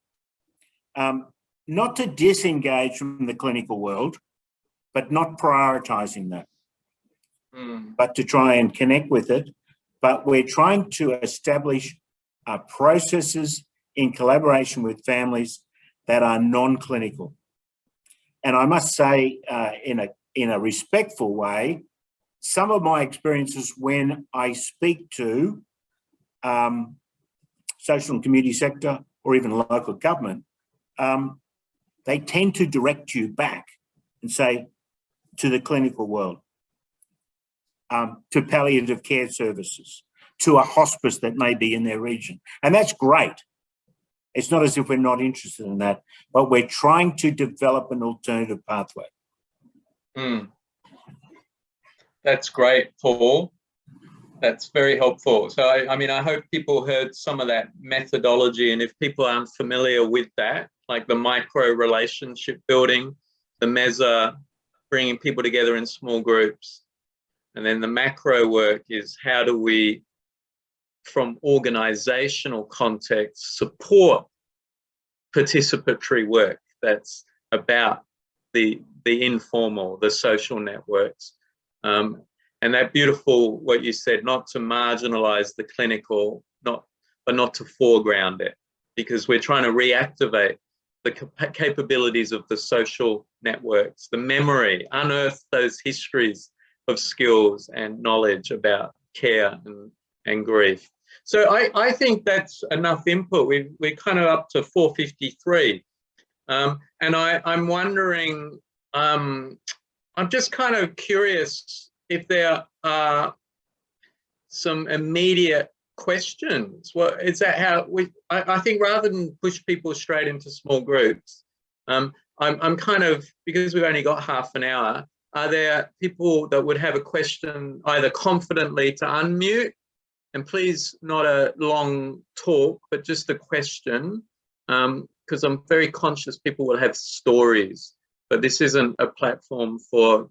Not to disengage from the clinical world, but not prioritising that, but to try and connect with it. But we're trying to establish processes in collaboration with families that are non-clinical. And I must say, in a respectful way, some of my experiences when I speak to social and community sector or even local government, they tend to direct you back and say to the clinical world, to palliative care services, to a hospice that may be in their region. And that's great. It's not as if we're not interested in that, but we're trying to develop an alternative pathway. That's great, Paul. That's very helpful. So, I mean, I hope people heard some of that methodology, and if people aren't familiar with that, like the micro relationship building, the meso, bringing people together in small groups, And then the macro work is how do we, from organizational context, support participatory work that's about the informal, the social networks. And that beautiful, what you said, not to marginalize the clinical, but not to foreground it, because we're trying to reactivate the capabilities of the social networks, the memory, unearth those histories of skills and knowledge about care and grief. So I think that's enough input. We're kind of up to 4:53. And I'm wondering, I'm just kind of curious if there are some immediate questions. Well, is that how I think rather than push people straight into small groups, I'm kind of, because we've only got half an hour, are there people that would have a question either confidently to unmute, and please not a long talk, but just a question, because I'm very conscious people will have stories, but this isn't a platform for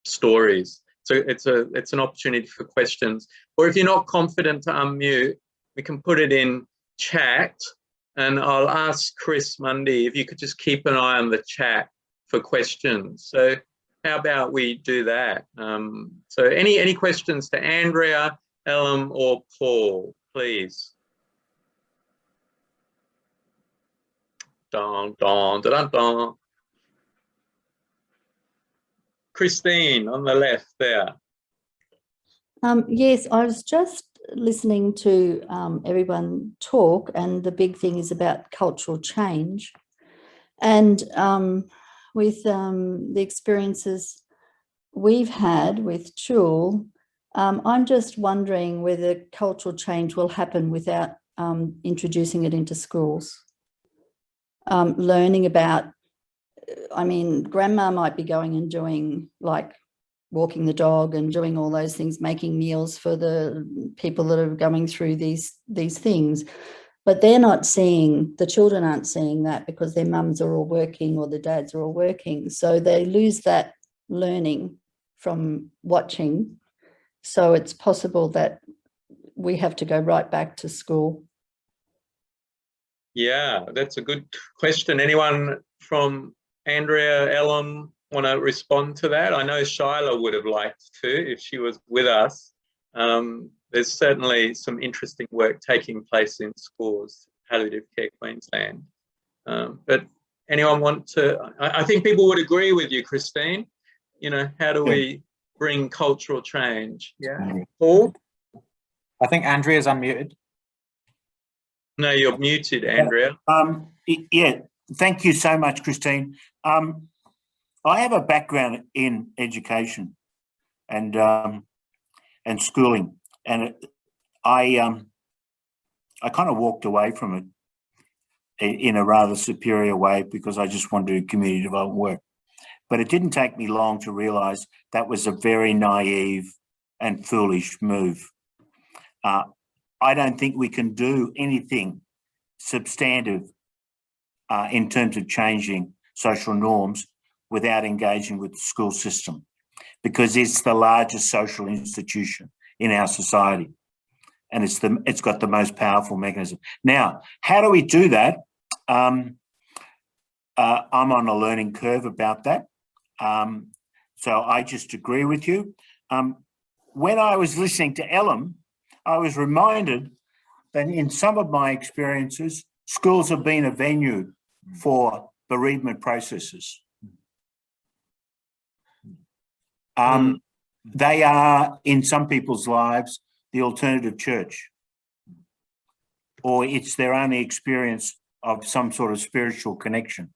stories. So it's an opportunity for questions. Or if you're not confident to unmute, we can put it in chat, and I'll ask Chris Mundy if you could just keep an eye on the chat for questions. So how about we do that? So any questions to Andrea, Ellen, or Paul, please? Don, don, don, don. Christine on the left there. Yes, I was just listening to everyone talk, and the big thing is about cultural change. And with the experiences we've had with Chul, I'm just wondering whether cultural change will happen without introducing it into schools. Learning about, I mean, grandma might be going and doing, like, walking the dog and doing all those things, making meals for the people that are going through these things. But they're not seeing, the children aren't seeing that because their mums are all working or the dads are all working. So they lose that learning from watching. So it's possible that we have to go right back to school. Yeah, that's a good question. Anyone from Andrea, Ellen, want to respond to that? I know Shyla would have liked to if she was with us. There's certainly some interesting work taking place in schools, Palliative Care Queensland. But anyone want to, I think people would agree with you, Christine. You know, how do we bring cultural change? Yeah. Paul? I think Andrea's unmuted. No, you're muted, Andrea. Yeah, thank you so much, Christine. I have a background in education and schooling, and I kind of walked away from it in a rather superior way because I just wanted to do community development work. But it didn't take me long to realise that was a very naive and foolish move. I don't think we can do anything substantive in terms of changing social norms without engaging with the school system, because it's the largest social institution in our society, and it's got the most powerful mechanism. Now, how do we do that? I'm on a learning curve about that, so I just agree with you. When I was listening to Ellen, I was reminded that in some of my experiences, schools have been a venue for bereavement processes. They are, in some people's lives, the alternative church, or it's their only experience of some sort of spiritual connection,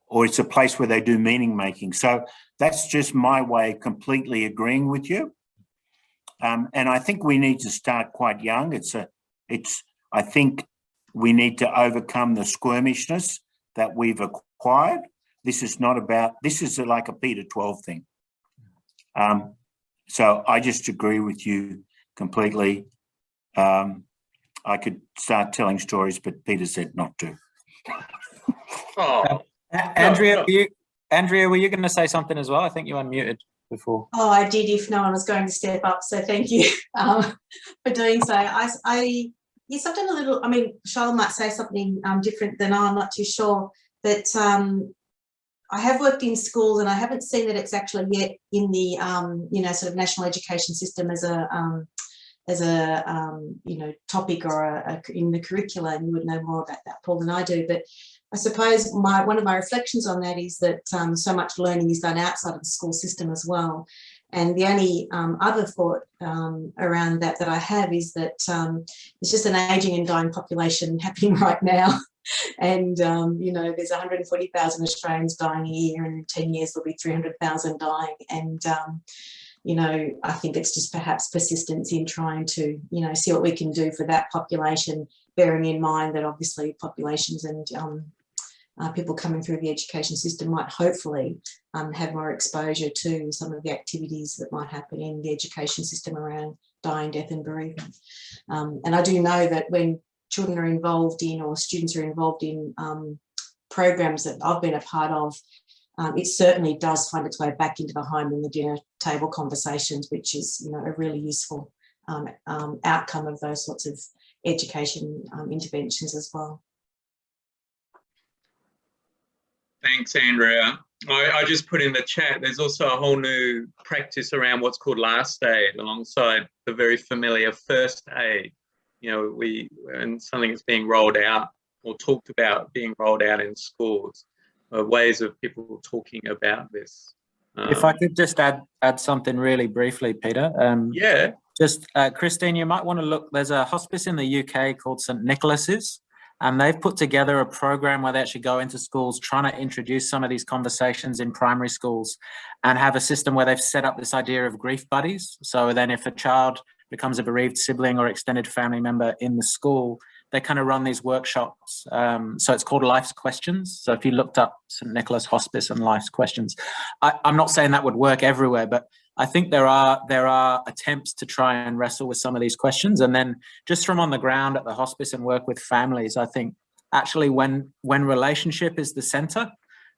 or it's a place where they do meaning making. So that's just my way of completely agreeing with you. And I think we need to start quite young. I think we need to overcome the squirmishness that we've acquired. This is like a Peter 12 thing. So I just agree with you completely. I could start telling stories, but Peter said not to. Oh, Andrea, were you going to say something as well? I think you unmuted. before. Oh, I did if no one was going to step up. So thank you for doing so. Yes, I've done a little, I mean, Charlotte might say something different than I'm not too sure, but I have worked in schools and I haven't seen that it's actually yet in the, you know, sort of national education system as a you know, topic or in the curricula, and you would know more about that, Paul, than I do. But I suppose one of my reflections on that is that so much learning is done outside of the school system as well. And the only other thought around that I have is that it's just an ageing and dying population happening right now. And, you know, there's 140,000 Australians dying a year, and in 10 years there'll be 300,000 dying. And, you know, I think it's just perhaps persistence in trying to, you know, see what we can do for that population, bearing in mind that obviously populations and people coming through the education system might hopefully have more exposure to some of the activities that might happen in the education system around dying, death and bereavement. And I do know that when children are involved in, or students are involved in programs that I've been a part of, it certainly does find its way back into the home in the dinner table conversations, which is, you know, a really useful outcome of those sorts of education interventions as well. Thanks, Andrea. I just put in the chat, there's also a whole new practice around what's called last aid, alongside the very familiar first aid. You know, and something that's being rolled out or talked about being rolled out in schools, ways of people talking about this. If I could just add something really briefly, Peter. Yeah. Just, Christine, you might want to look, there's a hospice in the UK called St Nicholas's, and they've put together a program where they actually go into schools trying to introduce some of these conversations in primary schools, and have a system where they've set up this idea of grief buddies. So then if a child becomes a bereaved sibling or extended family member in the school, they kind of run these workshops. So it's called Life's Questions. So if you looked up St Nicholas Hospice and Life's Questions, I'm not saying that would work everywhere, but I think there are attempts to try and wrestle with some of these questions. And then just from on the ground at the hospice and work with families, I think actually when relationship is the center,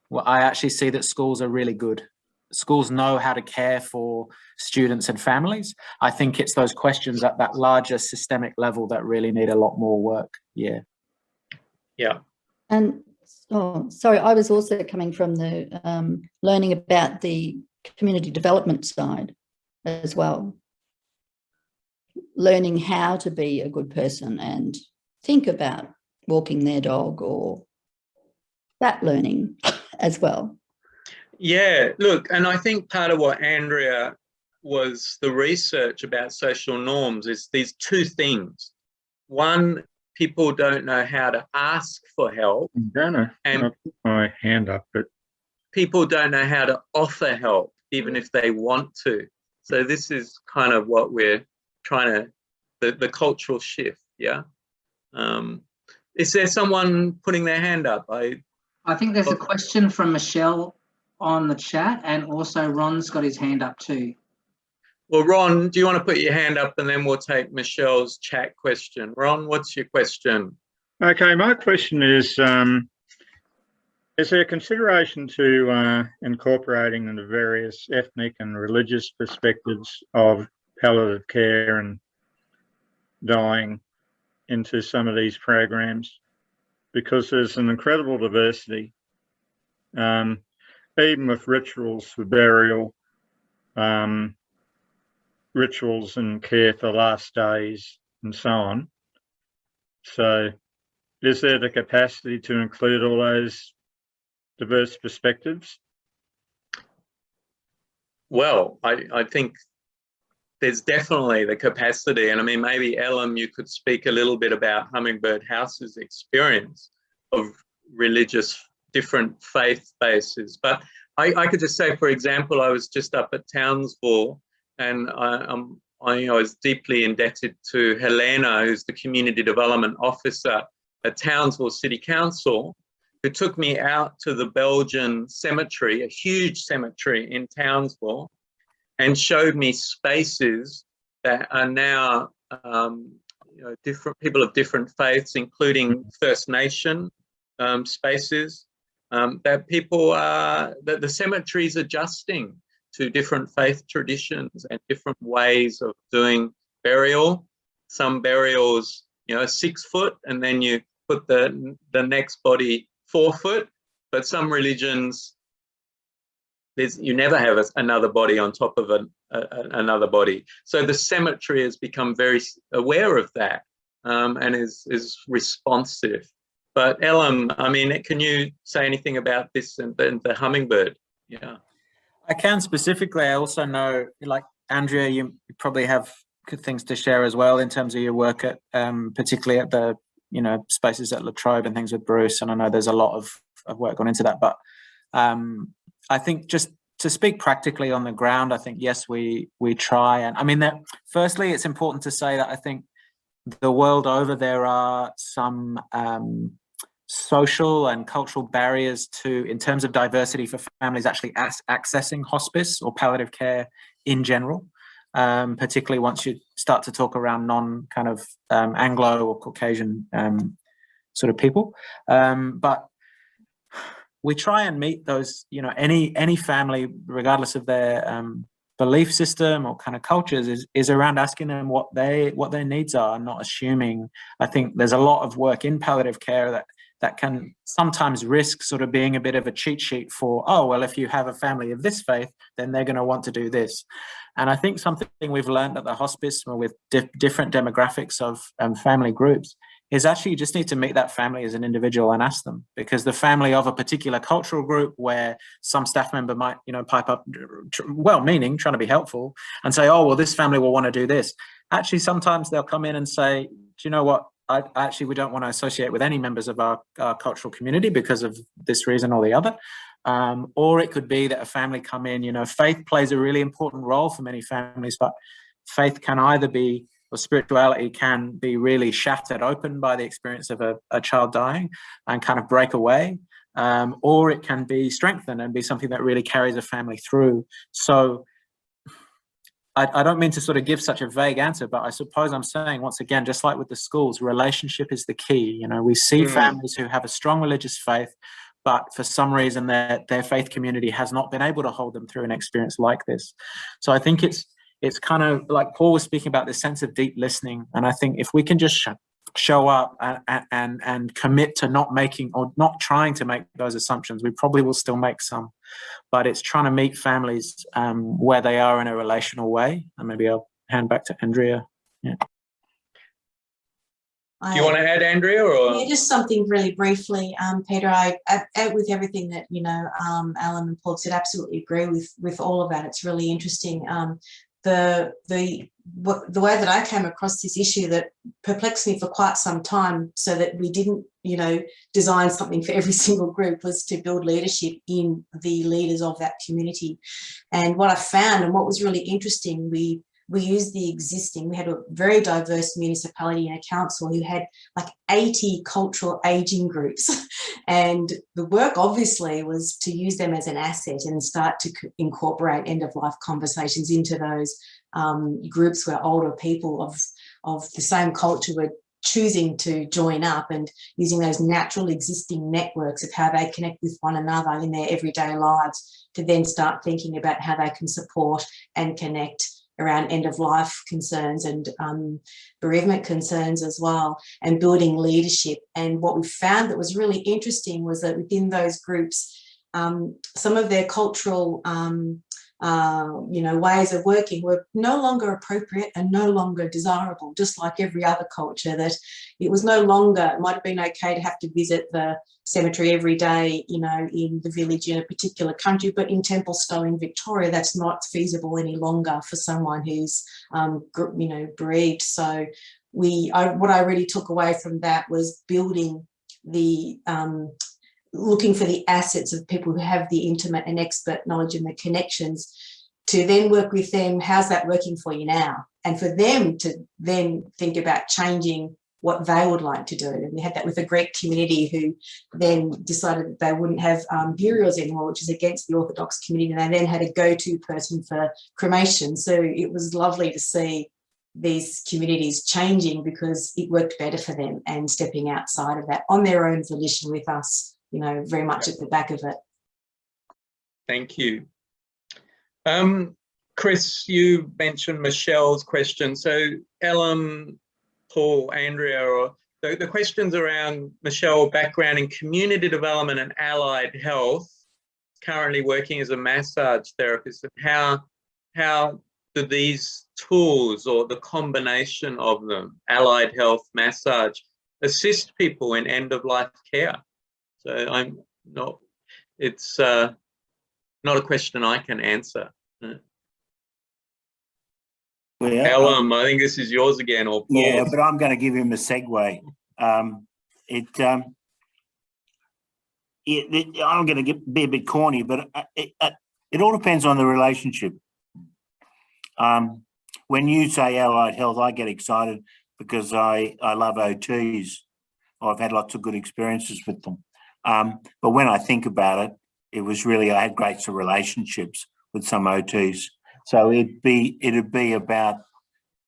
well, I actually see that schools are really good. Schools know how to care for students and families. I think it's those questions at that larger systemic level that really need a lot more work. Yeah. Yeah. And oh, sorry, I was also coming from the learning about the community development side as well. Learning how to be a good person and think about walking their dog, or that learning as well. Yeah, look, and I think part of what Andrea was the research about social norms is these two things. One, people don't know how to ask for help. Dana, and I'll put my hand up, but people don't know how to offer help, even if they want to. So this is kind of what we're trying to, the cultural shift, yeah? Is there someone putting their hand up? I think there's a question from Michelle on the chat, and also Ron's got his hand up too. Well, Ron, do you want to put your hand up and then we'll take Michelle's chat question? Ron, what's your question? okay, my question is there consideration to incorporating the various ethnic and religious perspectives of palliative care and dying into some of these programs? Because there's an incredible diversity, even with rituals for burial, rituals and care for last days and so on. So is there the capacity to include all those diverse perspectives? Well, I think there's definitely the capacity. And I mean, maybe Ellen, you could speak a little bit about Hummingbird House's experience of religious, different faith bases. But I could just say, for example, I was just up at Townsville, and I was deeply indebted to Helena, who's the Community Development Officer at Townsville City Council, who took me out to the Belgian cemetery, a huge cemetery in Townsville, and showed me spaces that are now different people of different faiths, including First Nation spaces, that people are, that the cemetery is adjusting to different faith traditions and different ways of doing burial. Some burials, 6 foot, and then you put the next body 4 foot. But some religions, you never have another body on top of another body. So the cemetery has become very aware of that and is responsive. But Ellen, I mean, can you say anything about this and the hummingbird? Yeah. I can specifically. I also know, like Andrea, you probably have good things to share as well in terms of your work at, particularly at the, spaces at La Trobe and things with Bruce. And I know there's a lot of work gone into that. But I think just to speak practically on the ground, I think, yes, we try. And I mean, firstly, it's important to say that I think the world over, there are some social and cultural barriers in terms of diversity for families actually accessing hospice or palliative care in general, particularly once you start to talk around non-kind of Anglo or Caucasian sort of people. But we try and meet those, any family, regardless of their belief system or kind of cultures, is around asking them what their needs are, and not assuming. I think there's a lot of work in palliative care that can sometimes risk sort of being a bit of a cheat sheet for, oh, well, if you have a family of this faith, then they're going to want to do this. And I think something we've learned at the hospice with different demographics of family groups is actually you just need to meet that family as an individual and ask them, because the family of a particular cultural group where some staff member might, pipe up, well-meaning, trying to be helpful, and say, oh, well, this family will want to do this. Actually, sometimes they'll come in and say, do you know what? We don't want to associate with any members of our cultural community because of this reason or the other. Or it could be that a family come in, faith plays a really important role for many families, but faith can either be, or spirituality can be really shattered open by the experience of a child dying and kind of break away, or it can be strengthened and be something that really carries a family through. So I don't mean to sort of give such a vague answer, but I suppose I'm saying, once again, just like with the schools, relationship is the key. We see families who have a strong religious faith, but for some reason their faith community has not been able to hold them through an experience like this. So I think it's kind of like Paul was speaking about, this sense of deep listening. And I think if we can just show up and commit to not making or not trying to make those assumptions, we probably will still make some. But it's trying to meet families where they are in a relational way. And maybe I'll hand back to Andrea. Yeah. Do you want to add, Andrea? Or? Yeah, just something really briefly, Peter. I with everything that Alan and Paul said, absolutely agree with all of that. It's really interesting. The way that I came across this issue that perplexed me for quite some time, so that we didn't, design something for every single group, was to build leadership in the leaders of that community. And what I found, and what was really interesting, we used the existing, we had a very diverse municipality and a council who had like 80 cultural aging groups. And the work obviously was to use them as an asset and start to incorporate end-of-life conversations into those groups where older people of the same culture were choosing to join up, and using those natural existing networks of how they connect with one another in their everyday lives to then start thinking about how they can support and connect around end-of-life concerns and bereavement concerns as well, and building leadership. And what we found that was really interesting was that within those groups, some of their cultural ways of working were no longer appropriate and no longer desirable, just like every other culture, that it was no longer, it might have been okay to have to visit the cemetery every day, in the village in a particular country, but in Templestowe in Victoria, that's not feasible any longer for someone who's, bereaved. So what I really took away from that was building the, looking for the assets of people who have the intimate and expert knowledge and the connections, to then work with them. How's that working for you now? And for them to then think about changing what they would like to do. And we had that with a Greek community who then decided that they wouldn't have burials anymore, which is against the Orthodox community. And they then had a go-to person for cremation. So it was lovely to see these communities changing because it worked better for them and stepping outside of that on their own volition, with us, very much at the back of it. Thank you. Chris, you mentioned Michelle's question. So Ellen, Paul, Andrea, or the questions around Michelle, background in community development and allied health, currently working as a massage therapist, and how do these tools or the combination of them, allied health, massage, assist people in end-of-life care? So it's not a question I can answer. Well, Ellen, I think this is yours again, or Paul. yeah, but I'm going to give him a segue. I'm going to be a bit corny, but it all depends on the relationship. When you say allied health, I get excited because I love OTs. I've had lots of good experiences with them. But when I think about it, it was really, I had great relationships with some OTs. So it'd be about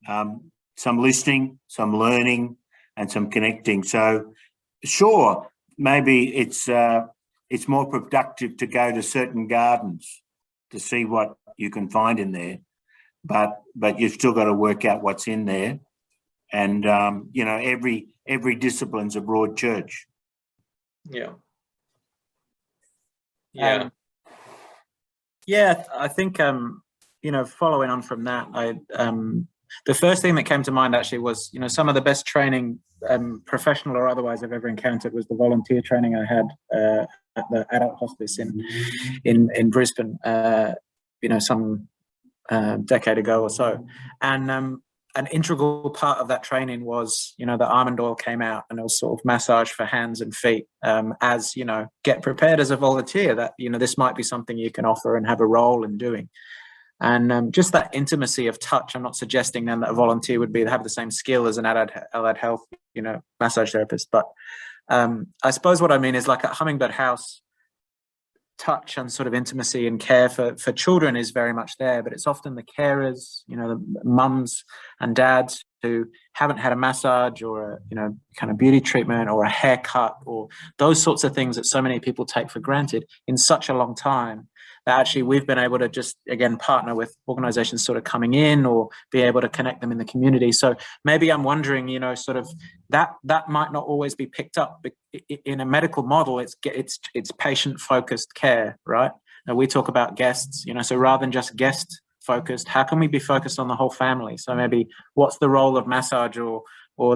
some listening, some learning, and some connecting. So sure, maybe it's more productive to go to certain gardens to see what you can find in there, but you've still got to work out what's in there. And you know, every discipline's a broad church. Yeah. Yeah. Yeah, I think you know, following on from that, the first thing that came to mind actually was, you know, some of the best training, professional or otherwise, I've ever encountered was the volunteer training I had at the adult hospice in Brisbane, you know, some decade ago or so. And an integral part of that training was, you know, the almond oil came out, and it was sort of massage for hands and feet, as, you know, get prepared as a volunteer that, you know, this might be something you can offer and have a role in doing. And just that intimacy of touch. I'm not suggesting then that a volunteer would have the same skill as an allied health, you know, massage therapist. But I suppose what I mean is, like at Hummingbird House, touch and sort of intimacy and care for children is very much there, but it's often the carers, you know, the mums and dads who haven't had a massage or a, you know, kind of beauty treatment or a haircut or those sorts of things that so many people take for granted in such a long time, that actually we've been able to just, again, partner with organizations sort of coming in or be able to connect them in the community. So maybe I'm wondering, you know, sort of that might not always be picked up. But in a medical model, it's patient-focused care, right? Now we talk about guests, you know, so rather than just guest focused, how can we be focused on the whole family? So maybe what's the role of massage or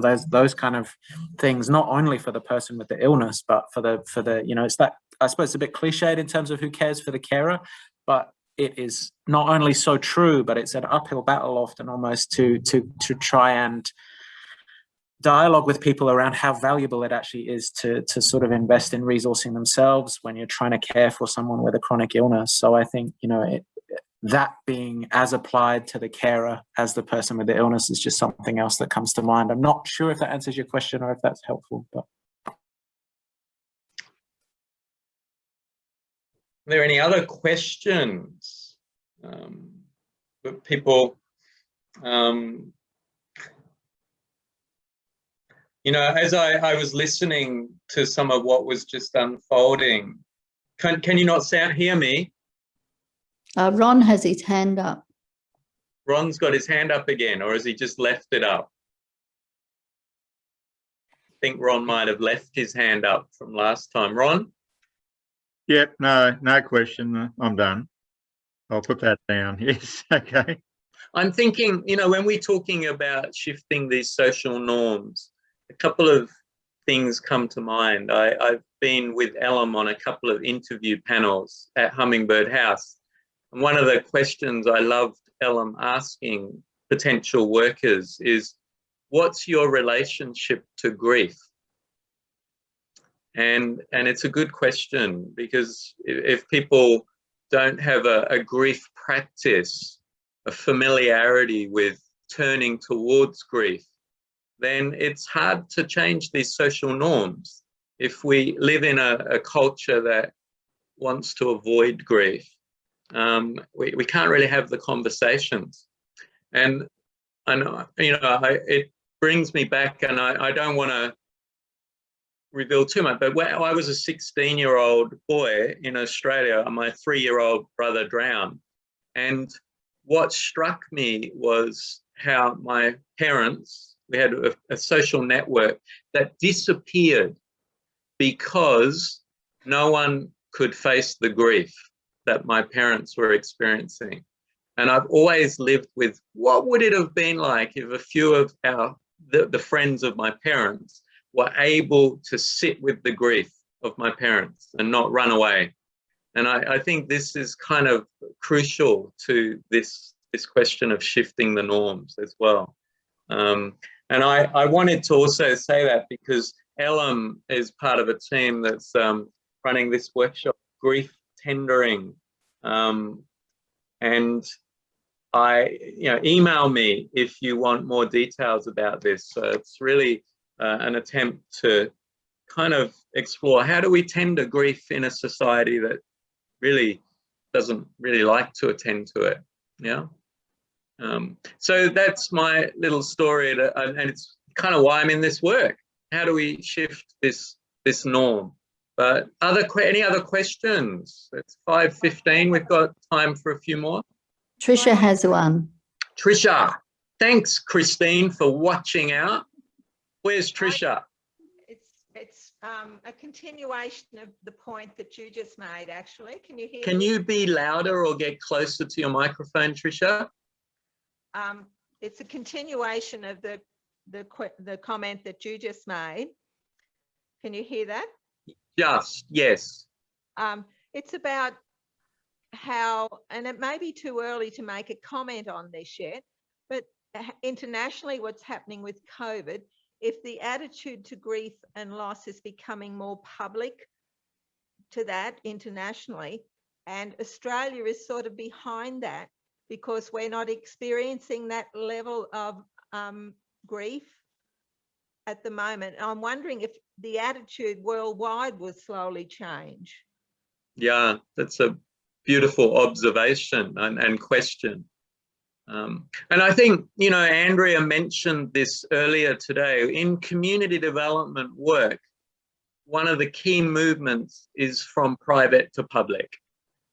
those kind of things, not only for the person with the illness, but for the you know, it's that, I suppose it's a bit cliched in terms of who cares for the carer, but it is not only so true, but it's an uphill battle often almost to try and dialogue with people around how valuable it actually is to sort of invest in resourcing themselves when you're trying to care for someone with a chronic illness. So I think, you know, that being as applied to the carer as the person with the illness is just something else that comes to mind. I'm not sure if that answers your question or if that's helpful, but. Are there any other questions that people, you know, as I was listening to some of what was just unfolding, can you not hear me? Ron has his hand up. Ron's got his hand up again, or has he just left it up? I think Ron might have left his hand up from last time. Ron? Yep, no question. I'm done. I'll put that down. Yes, okay. I'm thinking, you know, when we're talking about shifting these social norms, a couple of things come to mind. I've been with Ellen on a couple of interview panels at Hummingbird House. And one of the questions I loved Ellen asking potential workers is, what's your relationship to grief? And it's a good question, because if people don't have a grief practice, a familiarity with turning towards grief, then it's hard to change these social norms. If we live in a culture that wants to avoid grief, we can't really have the conversations. And you know, it brings me back, and I don't want to reveal too much, but when I was a 16-year-old boy in Australia, my 3-year-old brother drowned. And what struck me was how my parents, we had a social network that disappeared because no one could face the grief that my parents were experiencing. And I've always lived with, what would it have been like if a few of the friends of my parents were able to sit with the grief of my parents and not run away? And I think this is kind of crucial to this question of shifting the norms as well. And I wanted to also say that because Ellen is part of a team that's running this workshop, Grief Tendering. And email me if you want more details about this. So it's really an attempt to kind of explore, how do we tender grief in a society that really doesn't really like to attend to it? Yeah. So that's my little story, and it's kind of why I'm in this work. How do we shift this norm? But any other questions? It's 5:15. We've got time for a few more. Tricia has one. Tricia, thanks, Christine, for watching out. Where's Tricia? It's a continuation of the point that you just made, actually. Can you hear Can me? you be louder or get closer to your microphone, Tricia? It's a continuation of the comment that you just made. Can you hear that? Just, yes. It's about how, and it may be too early to make a comment on this yet, but internationally what's happening with COVID, if the attitude to grief and loss is becoming more public to that internationally, and Australia is sort of behind that because we're not experiencing that level of grief at the moment. I'm wondering if the attitude worldwide will slowly change. Yeah, that's a beautiful observation and question. And I think, Andrea mentioned this earlier today. In community development work, one of the key movements is from private to public.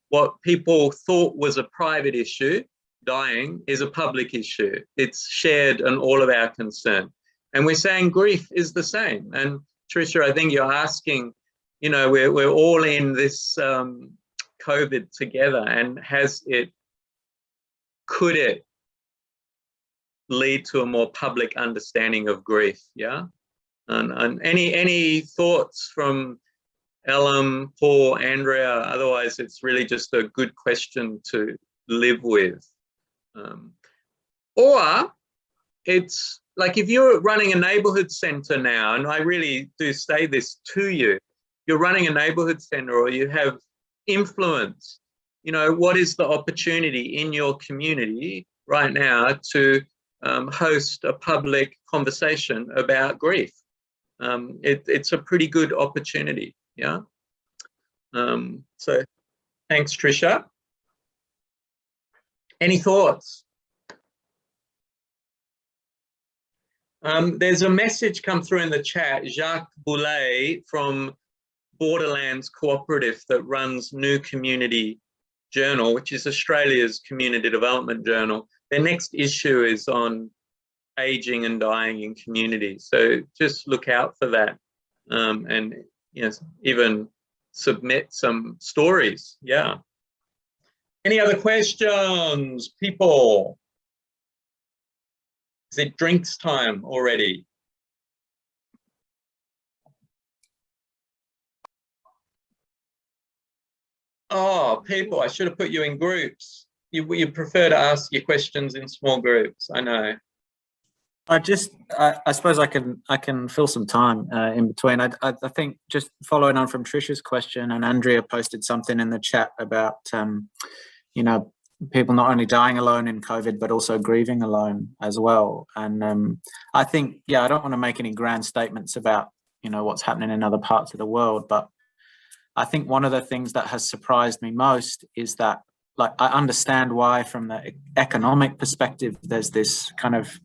What people thought was a private issue, dying, is a public issue. It's shared and all of our concern. And we're saying grief is the same. And Tricia, I think you're asking, we're all in this COVID together, and could it lead to a more public understanding of grief? Yeah. And any thoughts from Ellen, Paul, Andrea? Otherwise, it's really just a good question to live with. Or it's like, if you're running a neighborhood center now, and I really do say this to you, you're running a neighborhood center or you have influence, what is the opportunity in your community right now to host a public conversation about grief? It's a pretty good opportunity. Yeah. So thanks, Tricia. Any thoughts? There's a message come through in the chat, Jacques Boulet from Borderlands Cooperative that runs New Community Journal, which is Australia's community development journal. Their next issue is on aging and dying in communities. So just look out for that, and even submit some stories. Yeah. Any other questions, people? Is it drinks time already? Oh, people, I should have put you in groups. You prefer to ask your questions in small groups, I know. I suppose I can fill some time in between. I think just following on from Tricia's question, and Andrea posted something in the chat about people not only dying alone in COVID but also grieving alone as well. And I think, I don't want to make any grand statements about what's happening in other parts of the world, but I think one of the things that has surprised me most is that, like, I understand why from the economic perspective there's this kind of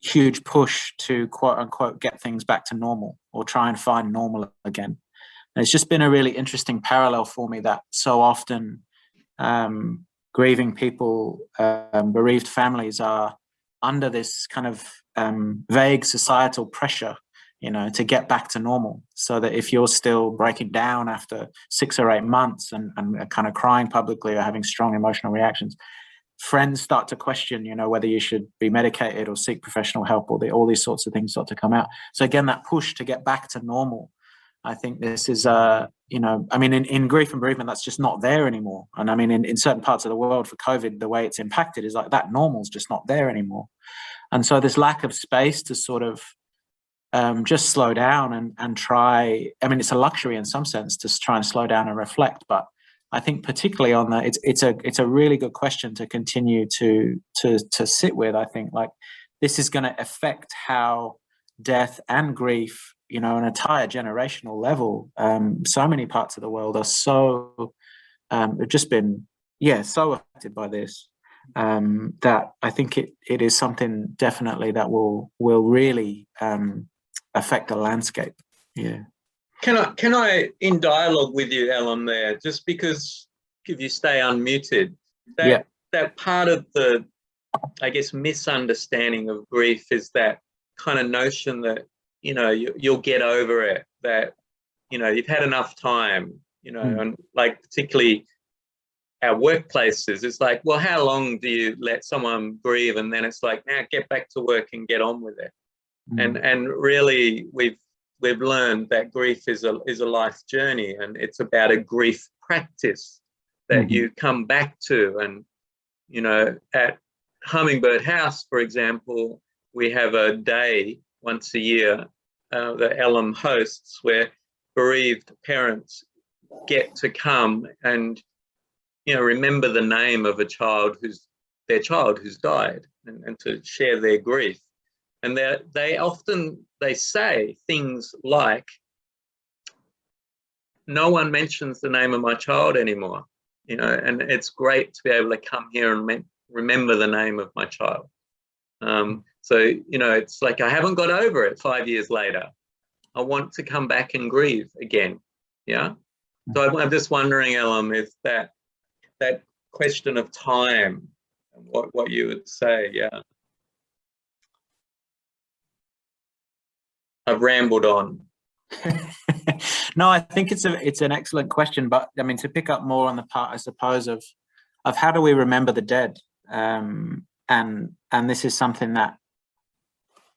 huge push to quote unquote get things back to normal or try and find normal again. And it's just been a really interesting parallel for me that so often grieving people, bereaved families are under this kind of vague societal pressure, you know, to get back to normal. So that if you're still breaking down after 6 or 8 months and kind of crying publicly or having strong emotional reactions, friends start to question, you know, whether you should be medicated or seek professional help, or all these sorts of things start to come out. So again, that push to get back to normal, I think this is, you know, I mean, in grief and bereavement, that's just not there anymore. And I mean, in certain parts of the world for COVID, the way it's impacted is like that normal's just not there anymore. And so this lack of space to sort of just slow down and try, I mean, it's a luxury in some sense to try and slow down and reflect, but I think particularly on that, it's a really good question to continue to sit with. I think like this is going to affect how death and grief, you know, an entire generational level. So many parts of the world are so have just been, so affected by this that I think it is something definitely that will really affect the landscape. Yeah. Can I in dialogue with you, Ellen, there, just because if you stay unmuted, that part of the, I guess, misunderstanding of grief is that kind of notion that, you know, you'll get over it, that, you know, you've had enough time, you know, and like particularly our workplaces, it's like, well, how long do you let someone grieve? And then it's like, now get back to work and get on with it. And really we've learned that grief is a life journey, and it's about a grief practice that you come back to. And, you know, at Hummingbird House, for example, we have a day once a year that Ellen hosts where bereaved parents get to come and, you know, remember the name of their child who's died, and to share their grief. And they often say things like, no one mentions the name of my child anymore, you know, and it's great to be able to come here and remember the name of my child. So, you know, it's like, I haven't got over it 5 years later. I want to come back and grieve again. Yeah. So I'm just wondering, Ellen, if that question of time, what you would say. Yeah. I've rambled on. No, I think it's an excellent question, but I mean, to pick up more on the part, I suppose, of how do we remember the dead, and this is something that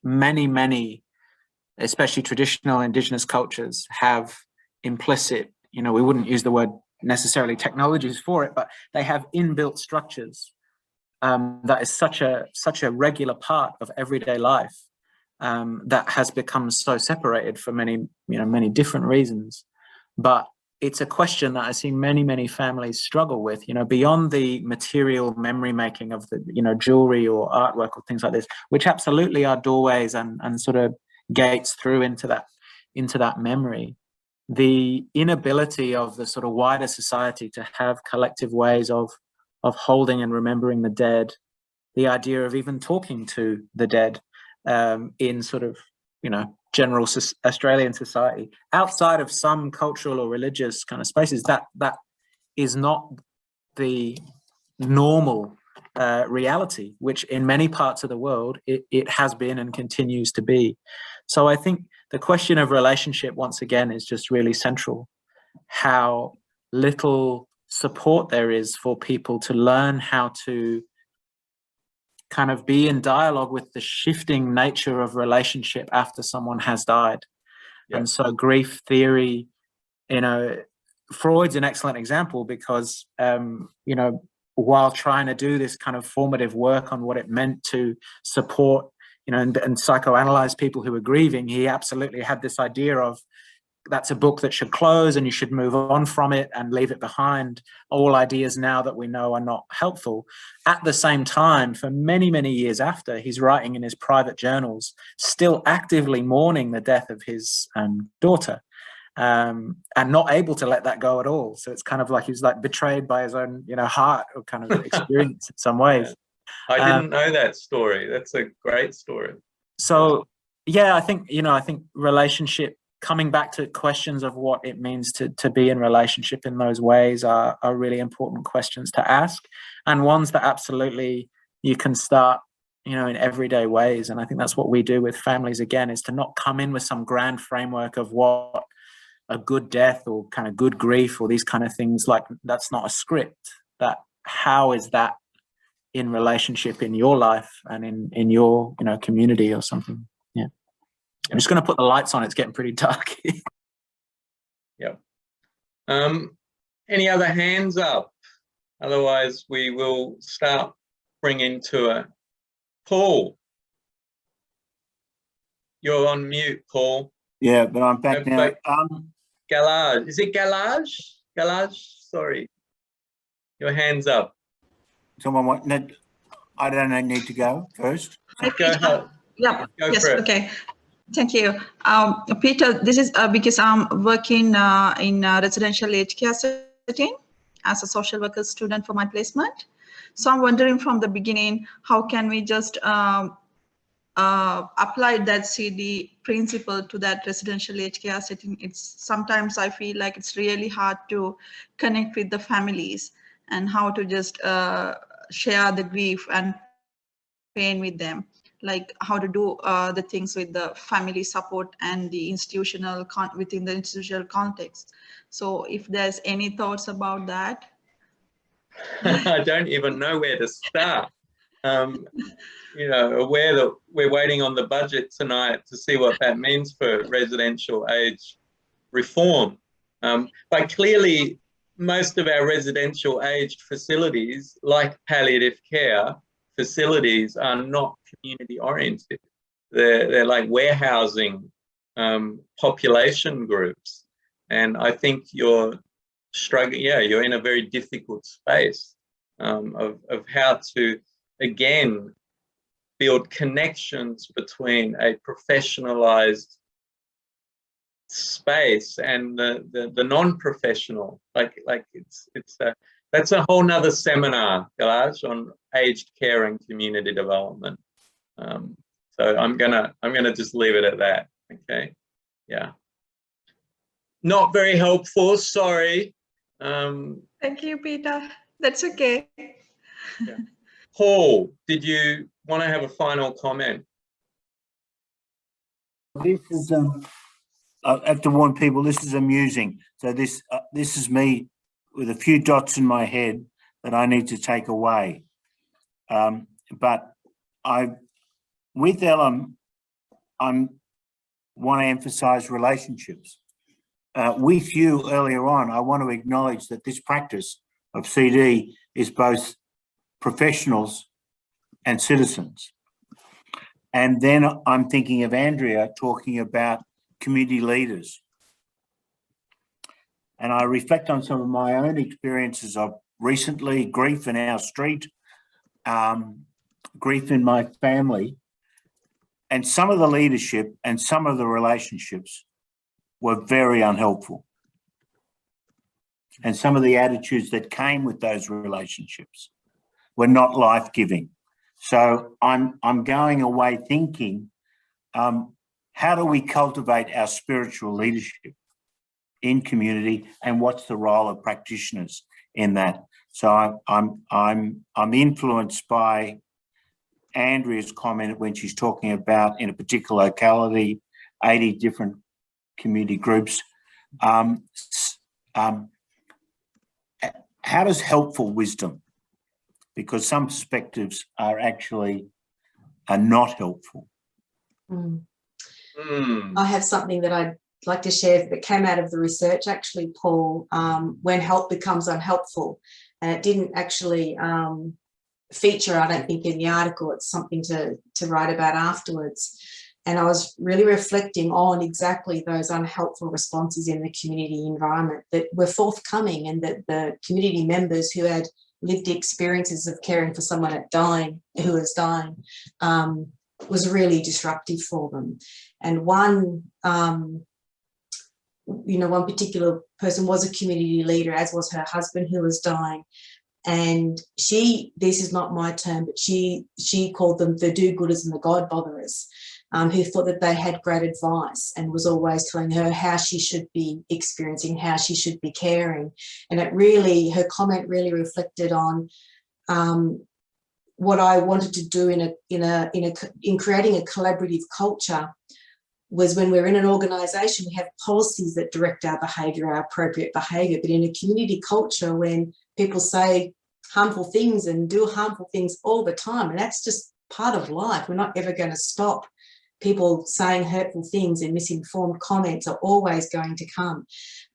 many, especially traditional Indigenous cultures, have implicit. You know, we wouldn't use the word necessarily technologies for it, but they have inbuilt structures that is such a regular part of everyday life. That has become so separated for many different reasons. But it's a question that I see many families struggle with, you know, beyond the material memory making of the, you know, jewelry or artwork or things like this, which absolutely are doorways and sort of gates through into that memory. The inability of the sort of wider society to have collective ways of holding and remembering the dead, the idea of even talking to the dead, in sort of, you know, general Australian society, outside of some cultural or religious kind of spaces, that is not the normal reality, which in many parts of the world it has been and continues to be. So I think the question of relationship, once again, is just really central. How little support there is for people to learn how to kind of be in dialogue with the shifting nature of relationship after someone has died. And so grief theory, you know, Freud's an excellent example because, you know, while trying to do this kind of formative work on what it meant to support, you know, and psychoanalyze people who were grieving, he absolutely had this idea of, that's a book that should close and you should move on from it and leave it behind. All ideas now that we know are not helpful. At the same time, for many years after, he's writing in his private journals, still actively mourning the death of his daughter, and not able to let that go at all. So it's kind of like he's like betrayed by his own, you know, heart or kind of experience in some ways. I didn't know that story. That's a great story. So, yeah, I think relationship coming back to questions of what it means to be in relationship in those ways are really important questions to ask, and ones that absolutely you can start, you know, in everyday ways. And I think that's what we do with families, again, is to not come in with some grand framework of what a good death or kind of good grief or these kind of things, like that's not a script. That how is that in relationship in your life and in your, you know, community or something. Yeah. I'm just going to put the lights on. It's getting pretty dark. Yeah. Any other hands up? Otherwise, we will start bringing to it. Paul, you're on mute, Paul. Yeah, but I'm back now. Galaj, is it Galaj? Galaj, sorry. Your hand's up. Someone want? No, I don't need to go first. Go ahead. Yeah. Go Yes. for it. Okay. Thank you. Peter, this is because I'm working in a residential aged care setting as a social worker student for my placement. So I'm wondering from the beginning, how can we just apply that CD principle to that residential aged care setting? It's sometimes I feel like it's really hard to connect with the families and how to just share the grief and pain with them, like how to do the things with the family support and the institutional within the institutional context. So if there's any thoughts about that. I don't even know where to start. You know, aware that we're waiting on the budget tonight to see what that means for residential age reform. But clearly, most of our residential aged facilities, like palliative care facilities, are not community oriented. They're like warehousing population groups. And I think you're struggling, yeah, you're in a very difficult space of how to, again, build connections between a professionalized space and the non-professional. Like that's a whole nother seminar, Galaj, on aged care and community development. So I'm gonna just leave it at that. Okay, yeah. Not very helpful. Sorry. Thank you, Peter. That's okay. Yeah. Paul, did you want to have a final comment? This is I have to warn people. This is amusing. So this is me with a few dots in my head that I need to take away. But with Ellen, I want to emphasise relationships. With you earlier on, I want to acknowledge that this practice of CD is both professionals and citizens. And then I'm thinking of Andrea talking about community leaders. And I reflect on some of my own experiences of recently grief in our street, grief in my family, and some of the leadership and some of the relationships were very unhelpful. And some of the attitudes that came with those relationships were not life-giving. So I'm going away thinking, how do we cultivate our spiritual leadership in community, and what's the role of practitioners in that? So I'm influenced by Andrea's comment when she's talking about, in a particular locality, 80 different community groups. How does helpful wisdom, because some perspectives are not helpful. I have something that I'd like to share that came out of the research, actually, Paul, when help becomes unhelpful. And it didn't actually feature, I don't think, in the article. It's something to write about afterwards. And I was really reflecting on exactly those unhelpful responses in the community environment that were forthcoming, and that the community members who had lived experiences of caring for someone who was dying was really disruptive for them. And one particular person was a community leader, as was her husband, who was dying. And this is not my term, but she called them the do-gooders and the God-botherers. who thought that they had great advice and was always telling her how she should be experiencing, how she should be caring. And it really, her comment really reflected on what I wanted to do in creating a collaborative culture. Was when we're in an organisation, we have policies that direct our behaviour, our appropriate behaviour. But in a community culture, when people say harmful things and do harmful things all the time, and that's just part of life. We're not ever going to stop. People saying hurtful things and misinformed comments are always going to come.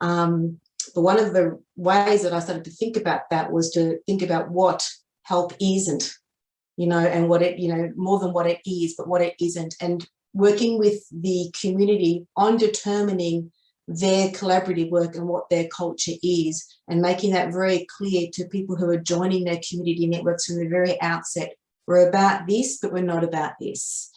But one of the ways that I started to think about that was to think about what help isn't, and what it, more than what it is, but what it isn't. And working with the community on determining their collaborative work and what their culture is, and making that very clear to people who are joining their community networks from the very outset. We're about this, but we're not about this.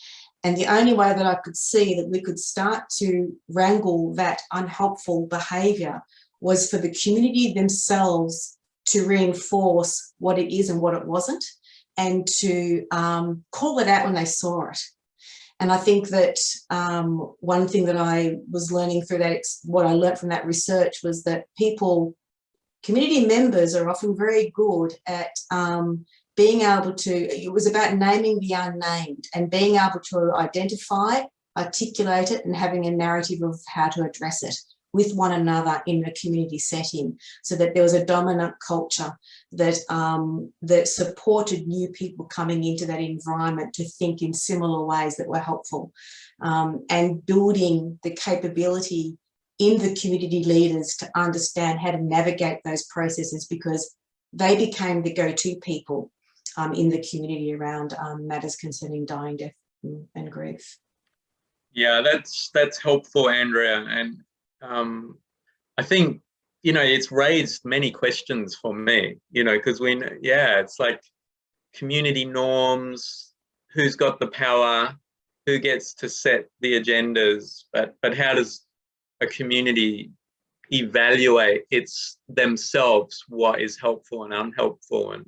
And the only way that I could see that we could start to wrangle that unhelpful behaviour was for the community themselves to reinforce what it is and what it wasn't, and to call it out when they saw it. And I think that one thing that I was learning through that, what I learned from that research, was that community members are often very good at being able to, it was about naming the unnamed and being able to identify, articulate it, and having a narrative of how to address it with one another in a community setting, so that there was a dominant culture that that supported new people coming into that environment to think in similar ways that were helpful, and building the capability in the community leaders to understand how to navigate those processes, because they became the go-to people in the community around matters concerning dying, death and grief. Yeah, that's helpful, Andrea. And I think, it's raised many questions for me, because it's like community norms, who's got the power, who gets to set the agendas, but how does a community evaluate themselves what is helpful and unhelpful? And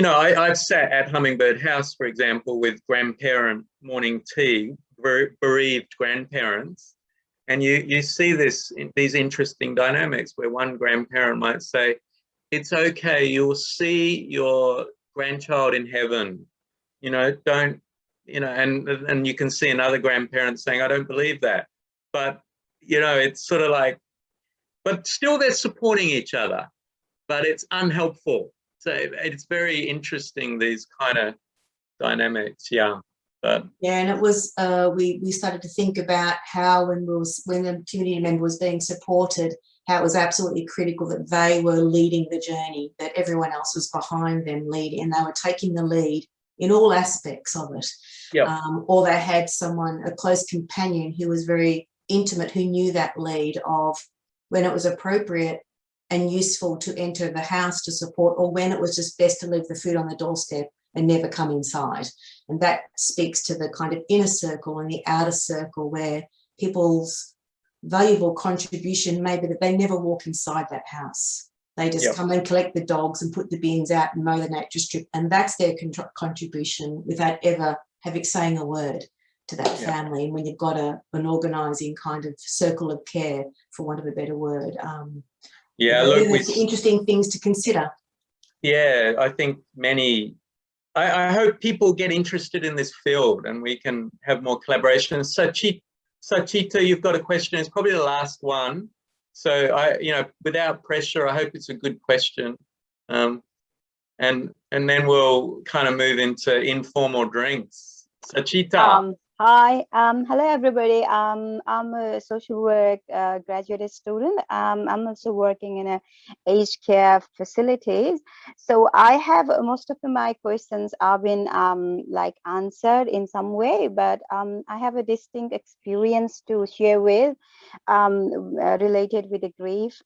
I've sat at Hummingbird House, for example, with grandparent morning tea, bereaved grandparents, and you see these interesting dynamics where one grandparent might say, "It's okay, you'll see your grandchild in heaven, don't," and you can see another grandparent saying, "I don't believe that." But, it's sort of like, but still they're supporting each other, but it's unhelpful. So it's very interesting, these kind of dynamics, yeah. But yeah, and it was, we started to think about how when the community member was being supported, how it was absolutely critical that they were leading the journey, that everyone else was behind them leading, and they were taking the lead in all aspects of it. Yep. Or they had a close companion who was very intimate, who knew that lead of when it was appropriate and useful to enter the house to support, or when it was just best to leave the food on the doorstep and never come inside. And that speaks to the kind of inner circle and the outer circle, where people's valuable contribution may be that they never walk inside that house. They just come and collect the dogs and put the bins out and mow the nature strip, and that's their contribution without ever saying a word to that family. And when you've got an organising kind of circle of care, for want of a better word, there's interesting things to consider. Yeah, I think I hope people get interested in this field and we can have more collaboration. Sachita, you've got a question. It's probably the last one. So without pressure, I hope it's a good question. And then we'll kind of move into informal drinks. Sachita. Hi, hello everybody. I'm a social work graduate student. I'm also working in a aged care facilities. So I have most of my questions have been answered in some way, but I have a distinct experience to share with related with the grief.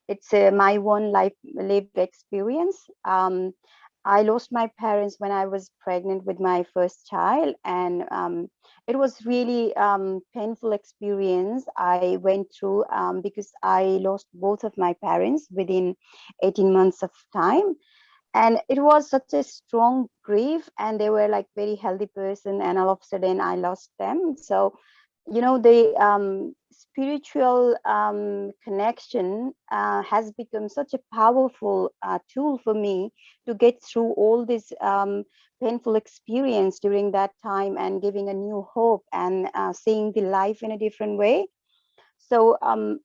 It's my own lived experience. I lost my parents when I was pregnant with my first child, and it was really painful experience I went through because I lost both of my parents within 18 months of time. And it was such a strong grief, and they were like very healthy person, and all of a sudden I lost them. So, you know, the spiritual connection has become such a powerful tool for me to get through all this painful experience during that time, and giving a new hope, and seeing the life in a different way. So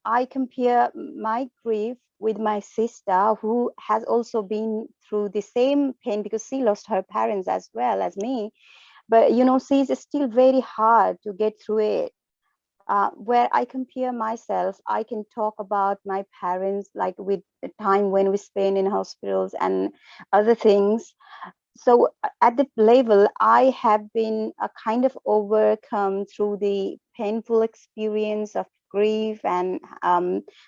I compare my grief with my sister, who has also been through the same pain, because she lost her parents as well as me. But, you know, she's still very hard to get through it. Where I compare myself, I can talk about my parents, like with the time when we spend in hospitals and other things. So at the level, I have been kind of overcome through the painful experience of grief and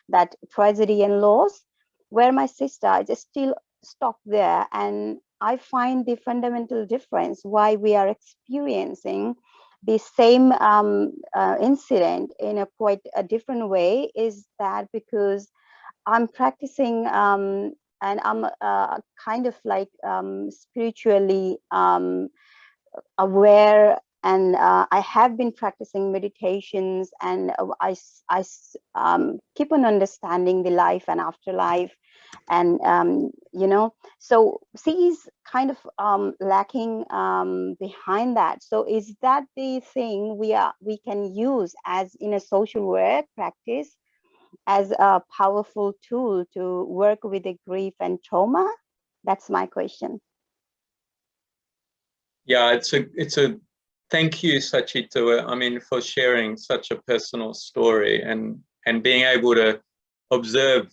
that tragedy and loss, where my sister just still stopped there. And I find the fundamental difference why we are experiencing the same incident in a quite a different way is that because I'm practicing and I'm kind of like spiritually aware, and I have been practicing meditations, and I keep on understanding the life and afterlife, and you know, so she is kind of lacking behind that. So is that the thing we can use as in a social work practice as a powerful tool to work with the grief and trauma? That's my question. Yeah, it's a thank you, Sachita. I mean, for sharing such a personal story and being able to observe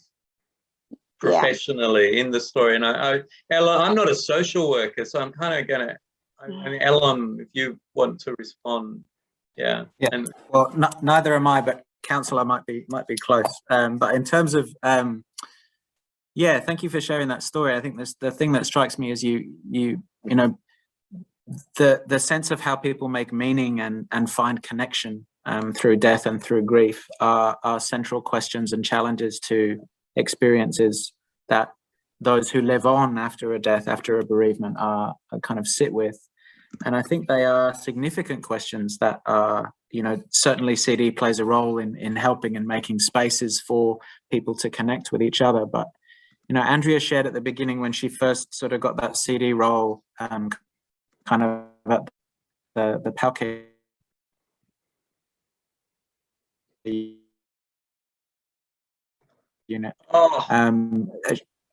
professionally in the story. And Ella, I'm not a social worker, so I'm kind of gonna. I mean, Ella, if you want to respond, yeah. And well, neither am I, but counsellor might be close. But in terms of yeah, thank you for sharing that story. I think the thing that strikes me is you know, the sense of how people make meaning and find connection through death and through grief are central questions and challenges to experiences that those who live on after a death, after a bereavement, are kind of sit with. And I think they are significant questions that are, you know, certainly CD plays a role in helping and making spaces for people to connect with each other. But, you know, Andrea shared at the beginning when she first sort of got that CD role, kind of at the Palliative unit.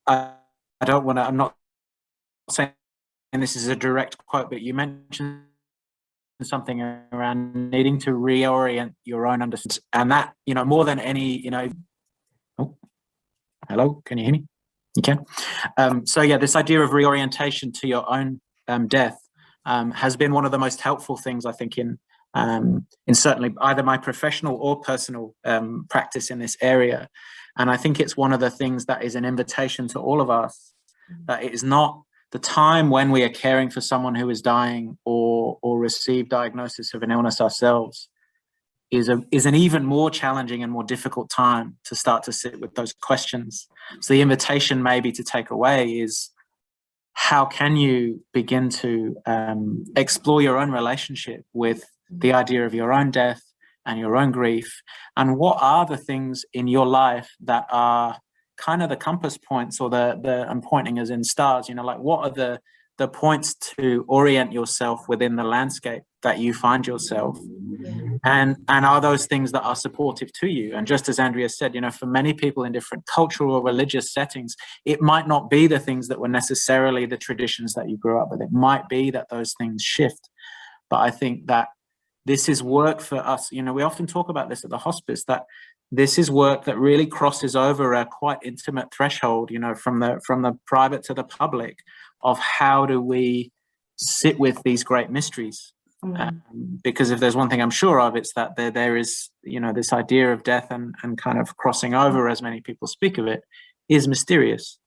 I don't want to, I'm not saying this is a direct quote, but you mentioned something around needing to reorient your own understanding, and that, you know, more than any, you know, oh, hello, can you hear me? You can. So yeah, this idea of reorientation to your own death has been one of the most helpful things, I think, in certainly either my professional or personal practice in this area. And I think it's one of the things that is an invitation to all of us, that it is not the time when we are caring for someone who is dying or receive diagnosis of an illness ourselves is an even more challenging and more difficult time to start to sit with those questions. So the invitation maybe to take away is, how can you begin to explore your own relationship with the idea of your own death and your own grief, and what are the things in your life that are kind of the compass points, or I'm pointing as in stars, you know, like what are the points to orient yourself within the landscape that you find yourself, and are those things that are supportive to you. And just as Andrea said, you know, for many people in different cultural or religious settings, it might not be the things that were necessarily the traditions that you grew up with. It might be that those things shift. But I think that this is work for us. You know, we often talk about this at the hospice, that this is work that really crosses over a quite intimate threshold, you know, from the private to the public, of how do we sit with these great mysteries. Because if there's one thing I'm sure of, it's that there is, you know, this idea of death and kind of crossing over, as many people speak of it, is mysterious.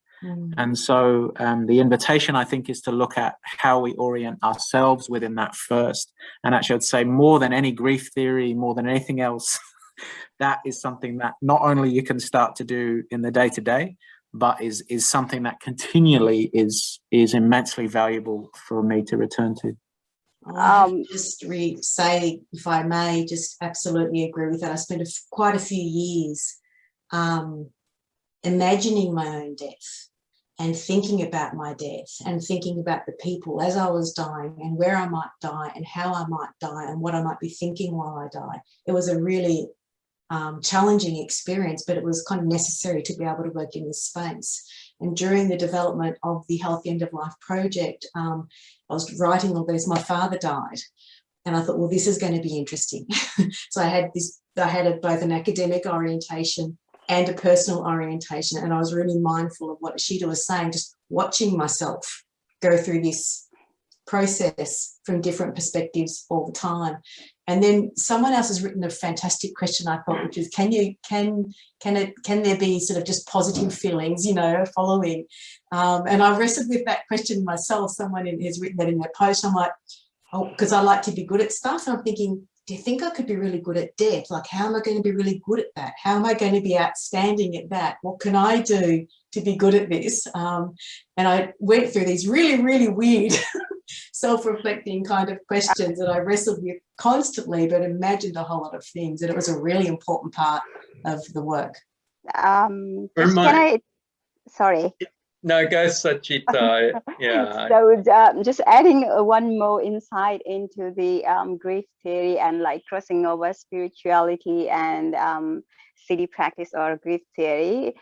And so the invitation, I think, is to look at how we orient ourselves within that first. And actually, I'd say more than any grief theory, more than anything else, that is something that not only you can start to do in the day-to-day, but is something that continually is immensely valuable for me to return to. I have to just say, if I may, just absolutely agree with that. I spent quite a few years imagining my own death and thinking about my death and thinking about the people as I was dying and where I might die and how I might die and what I might be thinking while I die. It was a really challenging experience, but it was kind of necessary to be able to work in this space. And during the development of the Healthy End of Life project, I was writing all this. My father died, and I thought, well, this is going to be interesting. So I had both an academic orientation and a personal orientation, and I was really mindful of what Ashita was saying, just watching myself go through this process from different perspectives all the time. And then someone else has written a fantastic question, I thought, which is, can there be sort of just positive feelings, you know, following? And I wrestled with that question myself. Someone has written that in their post. I'm like, oh, because I like to be good at stuff. And I'm thinking, do you think I could be really good at death? Like, how am I going to be really good at that? How am I going to be outstanding at that? What can I do to be good at this? And I went through these really, really weird self-reflecting kind of questions that I wrestled with constantly, but imagined a whole lot of things. And it was a really important part of the work. Sorry. No, go Sachita. Yeah. So just adding one more insight into the grief theory and like crossing over spirituality and city practice or grief theory.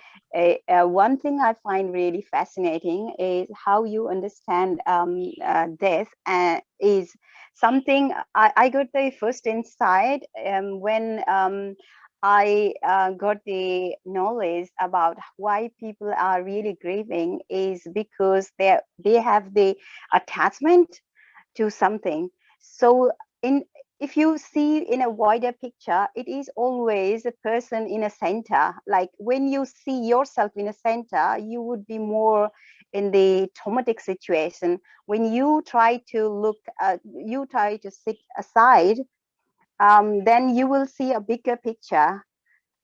One thing I find really fascinating is how you understand death is something I got the first insight when I got the knowledge about why people are really grieving is because they have the attachment to something. So if you see in a wider picture, it is always a person in a center. Like when you see yourself in a center, you would be more in the traumatic situation. When you try to sit aside, then you will see a bigger picture,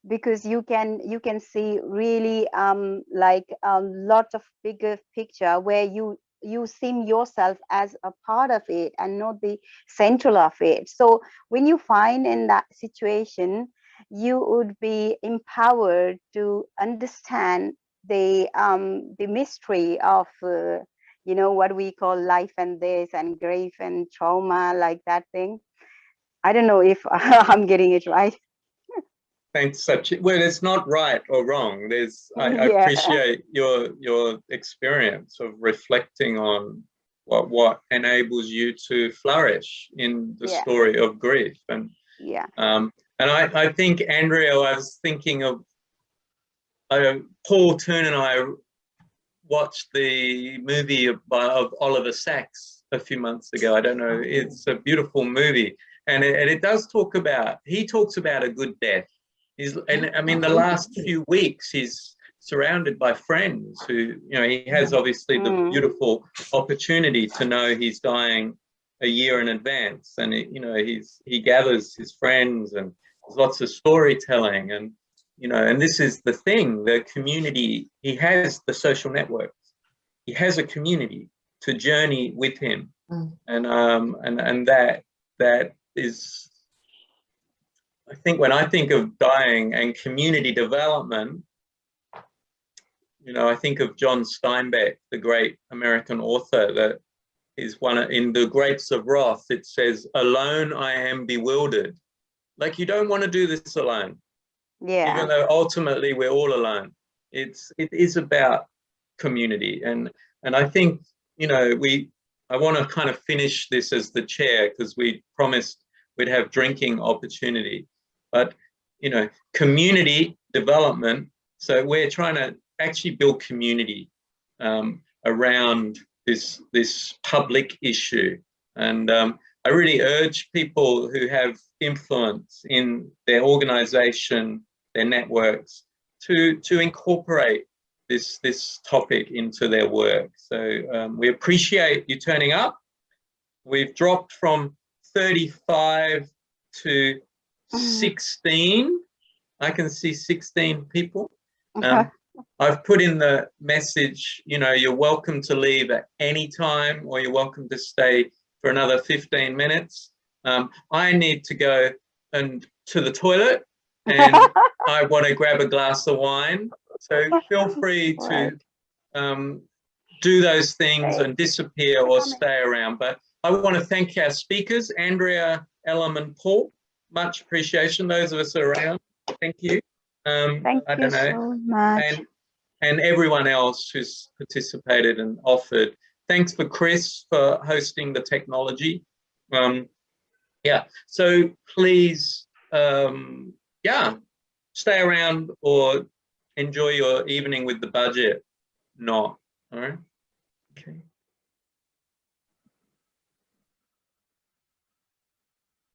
because you can see really lots of bigger picture where you see yourself as a part of it and not the central of it. So when you find in that situation, you would be empowered to understand the mystery of what we call life and death and grief and trauma, like that thing. I don't know if I'm getting it right. Thanks, Sachita. Well, it's not right or wrong. I appreciate your experience of reflecting on what enables you to flourish in the story of grief. And I think, Andrea, I was thinking of Paul Toon and I watched the movie of Oliver Sacks a few months ago. I don't know, it's a beautiful movie. And it does talk about, he talks about a good death. And I mean, the last few weeks, he's surrounded by friends who, he has obviously the beautiful opportunity to know he's dying a year in advance. And, he gathers his friends and there's lots of storytelling. And, and this is the thing, the community, he has the social networks. He has a community to journey with him. And that is, I think when I think of dying and community development, I think of John Steinbeck, the great American author, that is in The Grapes of Wrath, it says, "Alone I am bewildered." Like, you don't want to do this alone. Yeah. Even though ultimately we're all alone. It is about community. And I think, I want to kind of finish this as the chair, because we promised we'd have drinking opportunity. But, community development. So we're trying to actually build community around this public issue. And I really urge people who have influence in their organization, their networks, to incorporate this topic into their work. So we appreciate you turning up. We've dropped from 35 to 16. I can see 16 people. I've put in the message, you know, you're welcome to leave at any time, or you're welcome to stay for another 15 minutes. I need to go to the toilet, and I want to grab a glass of wine. So feel free to do those things and disappear or stay around. But I want to thank our speakers, Andrea, Ellen and Paul. Much appreciation. Those of us around, thank you. Thank I you don't know. so much. And everyone else who's participated and offered. Thanks for Chris for hosting the technology. Yeah, so please, yeah, stay around or enjoy your evening with the budget. Not, all right? Okay.